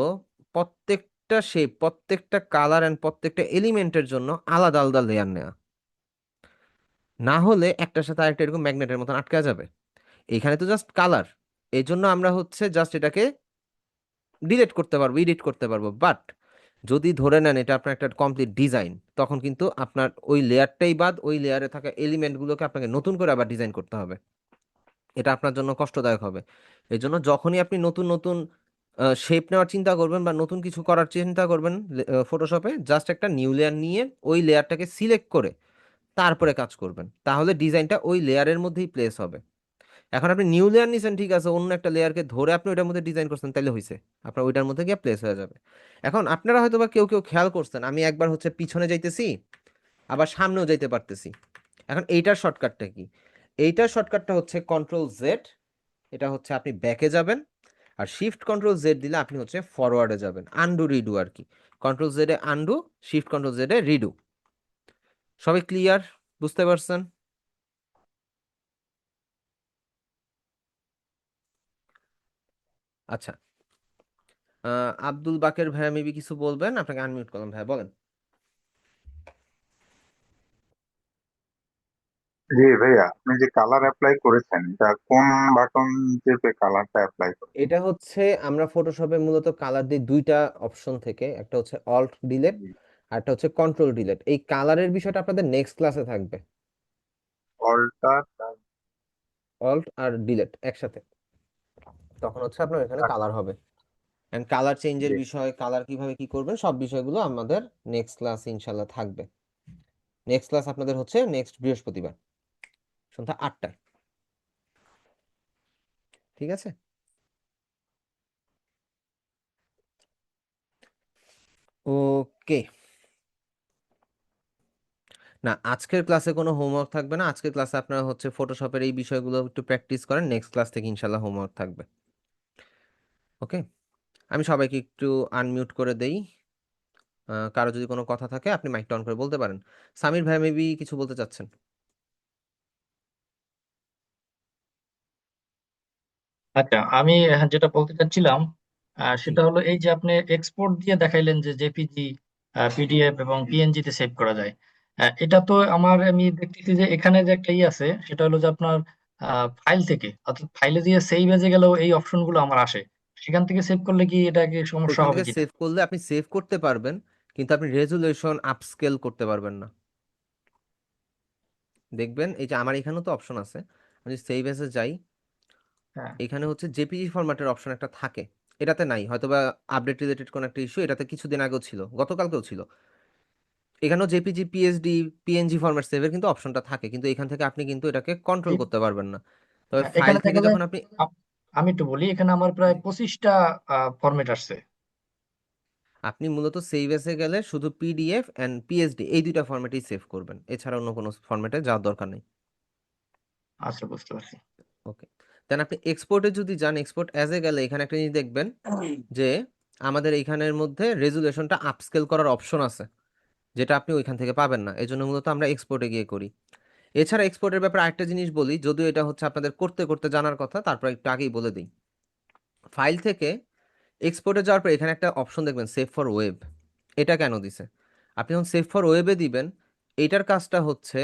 প্রত্যেকটা শেপ, প্রত্যেকটা কালার অ্যান্ড প্রত্যেকটা এলিমেন্টের জন্য আলাদা আলাদা লেয়ার নেওয়া, না হলে একটার সাথে আরেকটা এরকম ম্যাগনেটের মতন আটকে যাবে। এখানে তো জাস্ট কালার, এই জন্য আমরা হচ্ছে জাস্ট এটাকে ডিলিট করতে পারবো, এডিট করতে পারবো, বাট যদি ধরে নেন এটা আপনার একটা কমপ্লিট ডিজাইন, তখন কিন্তু আপনার ওই লেয়ারটাই বাদ, ওই লেয়ারে থাকা এলিমেন্টগুলোকে আপনাকে নতুন করে আবার ডিজাইন করতে হবে, এটা আপনার জন্য কষ্টদায়ক হবে। এই জন্য যখনই আপনি নতুন নতুন শেপ নেওয়ার চিন্তা করবেন বা নতুন কিছু করার চিন্তা করবেন ফটোশপে, জাস্ট একটা নিউ লেয়ার নিয়ে ওই লেয়ারটাকে সিলেক্ট করে তারপরে কাজ করবেন, তাহলে ডিজাইনটা ওই লেয়ারের মধ্যেই প্লেস হবে। এখন আপনি নিউ লেয়ার নিছেন ঠিক আছে, অন্য একটা লেয়ারকে ধরে আপনি ওইটার মধ্যে ডিজাইন করছেন, তাহলে হয়েছে আপনার ওইটার মধ্যে গিয়ে প্লেস হয়ে যাবে। এখন আপনারা হয়তো বা কেউ কেউ খেয়াল করছেন, আমি একবার হচ্ছে পিছনে যাইতেছি, আবার সামনেও যাইতে পারতেছি। এখন এইটার শর্টকাটটা কি? এইটার শর্টকাটটা হচ্ছে কন্ট্রোল জেড, এটা হচ্ছে আপনি ব্যাকে যাবেন, আর শিফট কন্ট্রোল জেড দিলে আপনি হচ্ছে ফরওয়ার্ডে যাবেন, আনডু রিডু আর কি। কন্ট্রোল জেডে আনডু, শিফট কন্ট্রোল জেডে রিডু। সবাই ক্লিয়ার? বুঝতে পারছেন? আচ্ছা, আব্দুল বাকের ভাইয়া মেবি কিছু বলবেন, আপনাকে আনমিউট করলাম, ভাইয়া বলেন। জি ভাইয়া, আপনি যে কালার অ্যাপ্লাই করেছেন এটা কোন বাটন চেপে কালারটা অ্যাপ্লাই করবেন? এটা হচ্ছে আমরা ফটোশপে মূলত কালার দিই দুইটা অপশন থেকে, একটা হচ্ছে অল্ট ডিলেট আর একটা হচ্ছে কন্ট্রোল ডিলেট। এই কালারের বিষয়টা আপনাদের নেক্সট ক্লাসে থাকবে, অল্টার অল্ট আর ডিলেট একসাথে, তখন হচ্ছে আপনার এখানে কালার হবে। এন্ড কালার চেঞ্জের বিষয়, কালার কিভাবে কি করবেন, সব বিষয়গুলো আমাদের নেক্সট ক্লাস ইনশাল্লাহ থাকবে। নেক্সট ক্লাস আপনাদের হচ্ছে নেক্সট বৃহস্পতিবার সন্ধ্যা 8টায়, ঠিক আছে? ওকে, না আজকের ক্লাসে কোনো হোমওয়ার্ক থাকবে না। আজকের ক্লাসে আপনারা হচ্ছে ফটোশপের এই বিষয়গুলো একটু প্র্যাকটিস করেন, নেক্সট ক্লাস থেকে ইনশাল্লাহ হোমওয়ার্ক থাকবে। ওকে, আমি সবাইকে একটু আনমিউট করে দেই। কারো যদি কোনো কথা থাকে আপনি মাইকটা অন করে বলতে পারেন। সামির ভাই মেবি কিছু বলতে চাচ্ছেন। আচ্ছা, আমি যেটা বলতে চাচ্ছিলাম জি, সেটা হলো এই যে আপনি এক্সপোর্ট দিয়ে দেখাইলেন যে জেপিজি, পিডিএফ এবং পিএনজি তে সেভ করা যায়। এটা তো আমি দেখতেছি যে এখানে যে একটা আছে সেটা হলো যে আপনার ফাইল থেকে, অর্থাৎ ফাইলে দিয়ে সেভ এজে গেলেও এই অপশন গুলো আমার আসে। সেখান থেকে সেভ করলে কি এটা কি সমস্যা ওইখান হবে থেকে কিনা? সেভ করলে আপনি সেভ করতে পারবেন, কিন্তু আপনি রেজুলেশন আপস্কেল করতে পারবেন না। দেখবেন এই যে আমার এখানেও তো অপশন আছে, আমি সেভ এসে যাই, হ্যাঁ, এখানে হচ্ছে জেপিজি ফরম্যাটের অপশন একটা থাকে, এটাতে নাই, হয়তোবা আপডেট রিলেটেড কোন একটা ইস্যু, এটাতে কিছুদিন আগেও ছিল, গতকালকেও ছিল। এখানেও জেপিজি, পিএসডি, পিএনজি ফরম্যাট সেভের কিন্তু অপশনটা থাকে, কিন্তু এখান থেকে আপনি কিন্তু এটাকে কন্ট্রোল করতে পারবেন না। তবে ফাইল এখানে থেকে দেখা যায় যখন আপনি, আপ- আমি একটু বলি, এখানে আমার প্রায় 25টা ফরম্যাট আসছে। আপনি মূলত সেভ এসে গেলে শুধু পিডিএফ অ্যান্ড পিএসডি এই দুইটা ফরম্যাটেই সেভ করবেন, এছাড়া অন্য কোনো ফরম্যাটে যাওয়ার দরকার নেই। আচ্ছা, বুঝতে পারছি। ওকে, দেন আপনি এক্সপোর্টে যদি যান, এক্সপোর্ট অ্যাজ এ গেলে এখানে একটা জিনিস দেখবেন যে আমাদের এইখানের মধ্যে রেজুলেশনটা আপস্কেল করার অপশন আছে, যেটা আপনি ওইখান থেকে পাবেন না, এই জন্য মূলত আমরা এক্সপোর্টে গিয়ে করি। এছাড়া এক্সপোর্টের ব্যাপারে আরেকটা জিনিস বলি, যদিও এটা হচ্ছে আপনাদের করতে করতে জানার কথা, তারপর একটু আগেই বলে দিই। ফাইল থেকে এক্সপোর্টে যাওয়ার পর এখানে একটা অপশন দেখবেন সেভ ফর ওয়েব। এটা কেন দিছে? আপনি যখন সেভ ফর ওয়েবে দিবেন, এইটার কাজটা হচ্ছে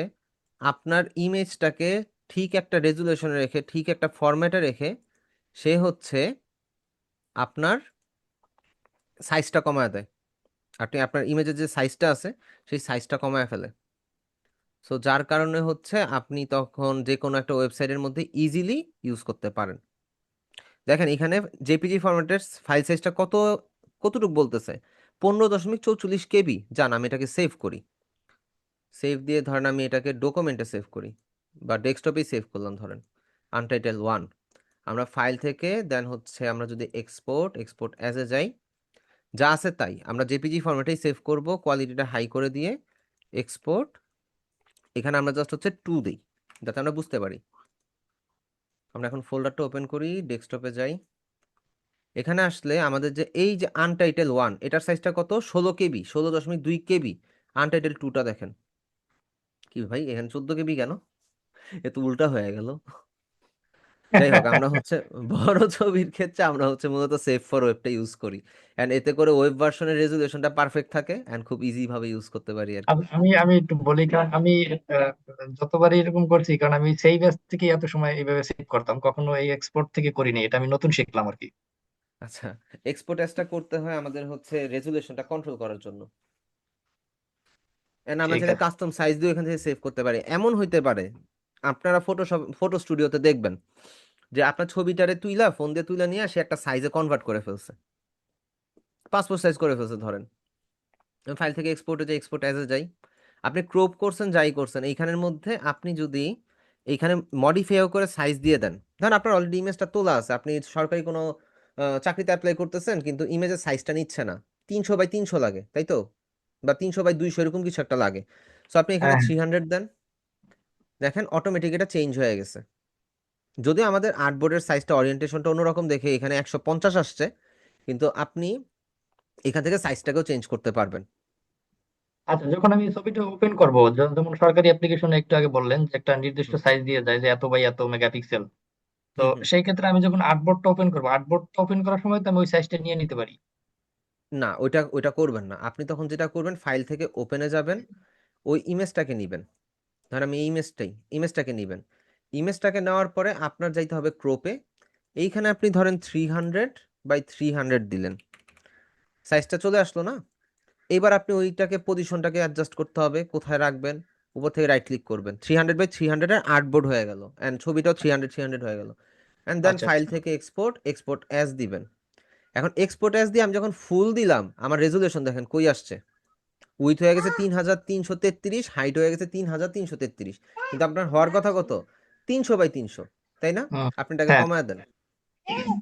আপনার ইমেজটাকে ঠিক একটা রেজুলেশনে রেখে, ঠিক একটা ফরম্যাটে রেখে, সে হচ্ছে আপনার সাইজটা কমায় দেয়। আপনি আপনার ইমেজের যে সাইজটা আছে সেই সাইজটা কমায় ফেলে। সো যার কারণে হচ্ছে আপনি তখন যে কোনো একটা ওয়েবসাইটের মধ্যে ইজিলি ইউজ করতে পারেন। দেখেন এখানে জেপিজি ফরম্যাটের ফাইল সাইজটা কতটুকু বলতেছে, 15.44 KB। যান আমি এটাকে সেভ করি, সেভ দিয়ে ধরেন আমি এটাকে ডকুমেন্টে সেভ করি বা ডেস্কটপেই সেভ করলাম, ধরেন আনটাইটেল 1। আমরা ফাইল থেকে দেন হচ্ছে আমরা যদি এক্সপোর্ট অ্যাজ এ যাই, যা আছে তাই আমরা জেপিজি ফরম্যাটেই সেভ করব, কোয়ালিটিটা হাই করে দিয়ে এক্সপোর্ট, এখানে আমরা জাস্ট হচ্ছে 2 দিই, যাতে আমরা বুঝতে পারি। আমরা এখন ফোল্ডারটা ওপেন করি, ডেস্কটপে যাই, এখানে আসলে আমাদের যে এই যে আনটাইটেল 1 এটার সাইজটা কত, 16 KB, 16.2 KB। আনটাইটেল 2টা দেখেন, কি ভাই এখানে 14 KB কেন, এ তো উল্টা হয়ে গেল। যাই হোক, আমরা হচ্ছে বড় ছবির ক্ষেত্রে আমরা হচ্ছে মূলত সেভ ফর ওয়েবটা ইউজ করি, এন্ড এতে করে ওয়েব ভার্সনের রেজুলেশনটা পারফেক্ট থাকে এন্ড খুব ইজি ভাবে ইউজ করতে পারি আর কি। আমি আমি একটু বলি, কারণ আমি আহ, যতবারই এরকম করছি, কারণ আমি সেই ব্যাচ থেকে এত সময় এইভাবে সেভ করতাম, কখনো এই এক্সপোর্ট থেকে করিনি। এটা আমি নতুন শিখলাম আর কি। আচ্ছা, এক্সপোর্ট অ্যাজটা করতে হয় আমাদের হচ্ছে রেজুলেশনটা কন্ট্রোল করার জন্য, এন্ড আমরা ঠিক চাইলে আছে। কাস্টম সাইজ দিয়ে এখান থেকে সেভ করতে পারি। এমন হইতে পারে আপনারা ফটো স্টুডিওতে দেখবেন যে আপনার ছবিটারে তুইলা, ফোন দিয়ে তুইলা নিয়ে সে একটা সাইজে কনভার্ট করে ফেলছে, পাসপোর্ট সাইজ করে ফেলছে ধরেন। ফাইল থেকে এক্সপোর্টে যাই, এক্সপোর্ট অ্যাজে যাই, আপনি ক্রপ করছেন যাই করছেন, এইখানের মধ্যে আপনি যদি এইখানে মডিফাইও করে সাইজ দিয়ে দেন, ধরেন আপনার অলরেডি ইমেজটা তোলা আছে, আপনি সরকারি কোনো চাকরিতে অ্যাপ্লাই করতেছেন কিন্তু ইমেজের সাইজটা নিচ্ছে না, 300 বাই 300 লাগে তাই তো, বা 300 বাই 200 এরকম কিছু একটা লাগে। সো আপনি এখানে হ্যাঁ, 300 দেন, দেখেন অটোমেটিক এটা চেঞ্জ হয়ে গেছে। যদিও আমাদের আর্টবোর্ডের সাইজটা ওরিয়েন্টেশনটা অন্যরকম দেখে এখানে 150 আসছে, কিন্তু আপনি এখান থেকে সাইজটাকেও চেঞ্জ করতে পারবেন। আচ্ছা, যখন আমি ছবিটা ওপেন করব, যেমন সরকারি অ্যাপ্লিকেশনে একটু আগে বললেন যে একটা নির্দিষ্ট হুম সাইজ দিয়ে যায় যে এত বাই এত মেগাপিক্সেল। তো হুম হুম। সেই ক্ষেত্রে আমি যখন আর্টবোর্ডটা ওপেন করবো, আর্টবোর্ডটা ওপেন করার সময় তো আমি ওই সাইজটা নিয়ে নিতে পারি। না, ওইটা ওইটা করবেন না, আপনি তখন যেটা করবেন ফাইল থেকে ওপেনে যাবেন, ওই ইমেজটাকে নিবেন, ধর আমি এই ইমেজটাকে নিবেন, ইমেজটাকে নেওয়ার পরে আপনার যাইতে হবে ক্রপে, এইখানে আপনি ধরেন 300 বাই 300 দিলেন, সাইজটা চলে আসলো না? এবার আপনি ওইটাকে পজিশনটাকে অ্যাডজাস্ট করতে হবে, কোথায় রাখবেন, উপর থেকে রাইট ক্লিক করবেন, 300 বাই 300 এর আর্টবোর্ড হয়ে গেল, অ্যান্ড ছবিটাও 300 হয়ে গেল। অ্যান্ড দেন আচ্ছা, ফাইল আচ্ছা। থেকে এক্সপোর্ট অ্যাজ দিবেন। এখন এক্সপোর্ট অ্যাজ দিয়ে আমি যখন ফুল দিলাম, আমার রেজুলেশন দেখেন কই আসছে, উইথ হয়ে গেছে 3333, হাইট হয়ে গেছে 3333, কিন্তু আপনার হওয়ার কথা কত, 300 বাই 300, তাই না? হুম, আপনি এটাকে হ্যাঁ। কমায় দেন,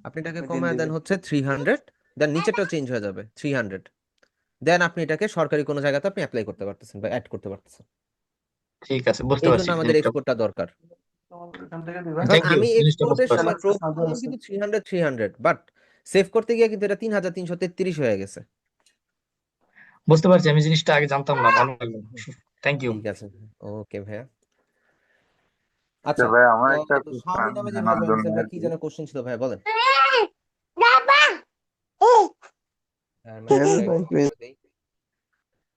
আপনি এটাকে ওই দিন কমায় দেন দিবে। হচ্ছে 300, দেন নিচেরটাও চেঞ্জ হয়ে যাবে 300। দেন আপনি এটাকে সরকারি কোনো জায়গাতে আপনি অ্যাপ্লাই করতে পারতেছেন বা অ্যাড করতে পারতেছেন। ঠিক আছে, বুঝতে এই জন্য পারছি আমাদের জিনিসটা। এক্সপোর্টটা দরকার। এখন থ্যাংক ইউ, আমি জিনিসটা বুঝতে এক্সপোর্টের পারছি। সময় প্রো করলাম কিন্তু 300 বাট সেভ করতে গিয়ে কিন্তু এটা 3333 হয়ে গেছে। বুঝতে পারছি, আমি জিনিসটা আগে জানতাম না, ভালো লাগলো। Thank you. ঠিক আছে, ওকে ভাইয়া। তো আচ্ছা, ভাই আমার তো একটা শাওমি কোশ্চেন নামে যে ভাই জানার জয়েন জন্য দিয়েছেন ভাই, আর কি কি। যেন কোশ্চেন ছিল ভাই, বলেন।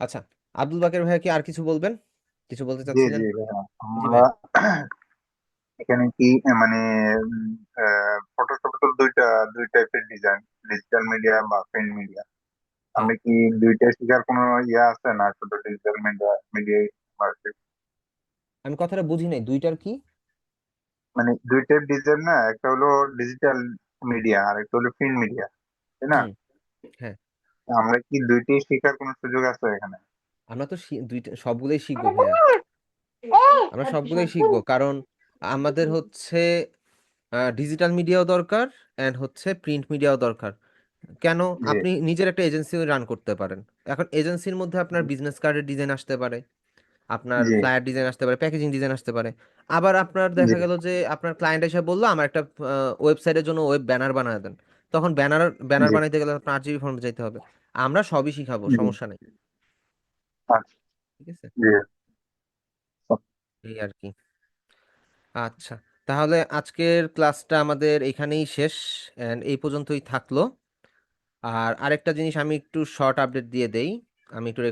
আচ্ছা, আব্দুল বাকের ভাইয়া কি আর কিছু বলবেন, কিছু বলতে জি চাচ্ছিলেন? জি ভাইয়া, জি আমরা ভাই। এখানে কি মানে ফটোশপ তো দুই টাইপের ডিজাইন, ডিজিটাল মিডিয়া বা প্রিন্ট মিডিয়া। হ্যাঁ, আমি কি দুইটাই শেখার কোনো ইয়ে আছে, না শুধু ডিজিটাল মিডিয়া মিডিয়াই? আমি কথাটা বুঝি নাই, দুইটার কি? মানে দুই টাইপ ডিজাইন না, একটা হলো ডিজিটাল মিডিয়া আর একটা হলো প্রিন্ট মিডিয়া, তাই না? হুম, হ্যাঁ। আমরা কি দুইটাই শেখার কোনো সুযোগ আছে এখানে? আমরা তো দুইটা সবগুলোই শিখবো ভাইয়া, আমরা সবগুলোই শিখবো, কারণ আমাদের হচ্ছে ডিজিটাল মিডিয়াও দরকার অ্যান্ড হচ্ছে প্রিন্ট মিডিয়াও দরকার। কেন? জি আপনি নিজের একটা এজেন্সি রান করতে পারেন। এখন এজেন্সির মধ্যে আপনার বিজনেস কার্ডের ডিজাইন আসতে পারে, আপনার জি ফ্লায়ার ডিজাইন আসতে পারে, প্যাকেজিং ডিজাইন আসতে পারে। আবার আপনার জি দেখা গেল যে আপনার ক্লায়েন্ট এসে বললো আমার একটা ওয়েবসাইটের জন্য ওয়েব ব্যানার বানায় দেন, তখন ব্যানার ব্যানার জি বানাইতে গেলে আপনার আরজিবি ফর্মে যেতে হবে। আমরা সবই শিখাবো, জি। সমস্যা নেই। আচ্ছা, ঠিক আছে, জি। এই আর কি। আচ্ছা, তাহলে আজকের ক্লাসটা আমাদের এখানেই শেষ, এন্ড এই পর্যন্তই থাকলো। আর আরেকটা জিনিস আমি একটু শর্ট আপডেট দিয়ে দেই, আমি একটু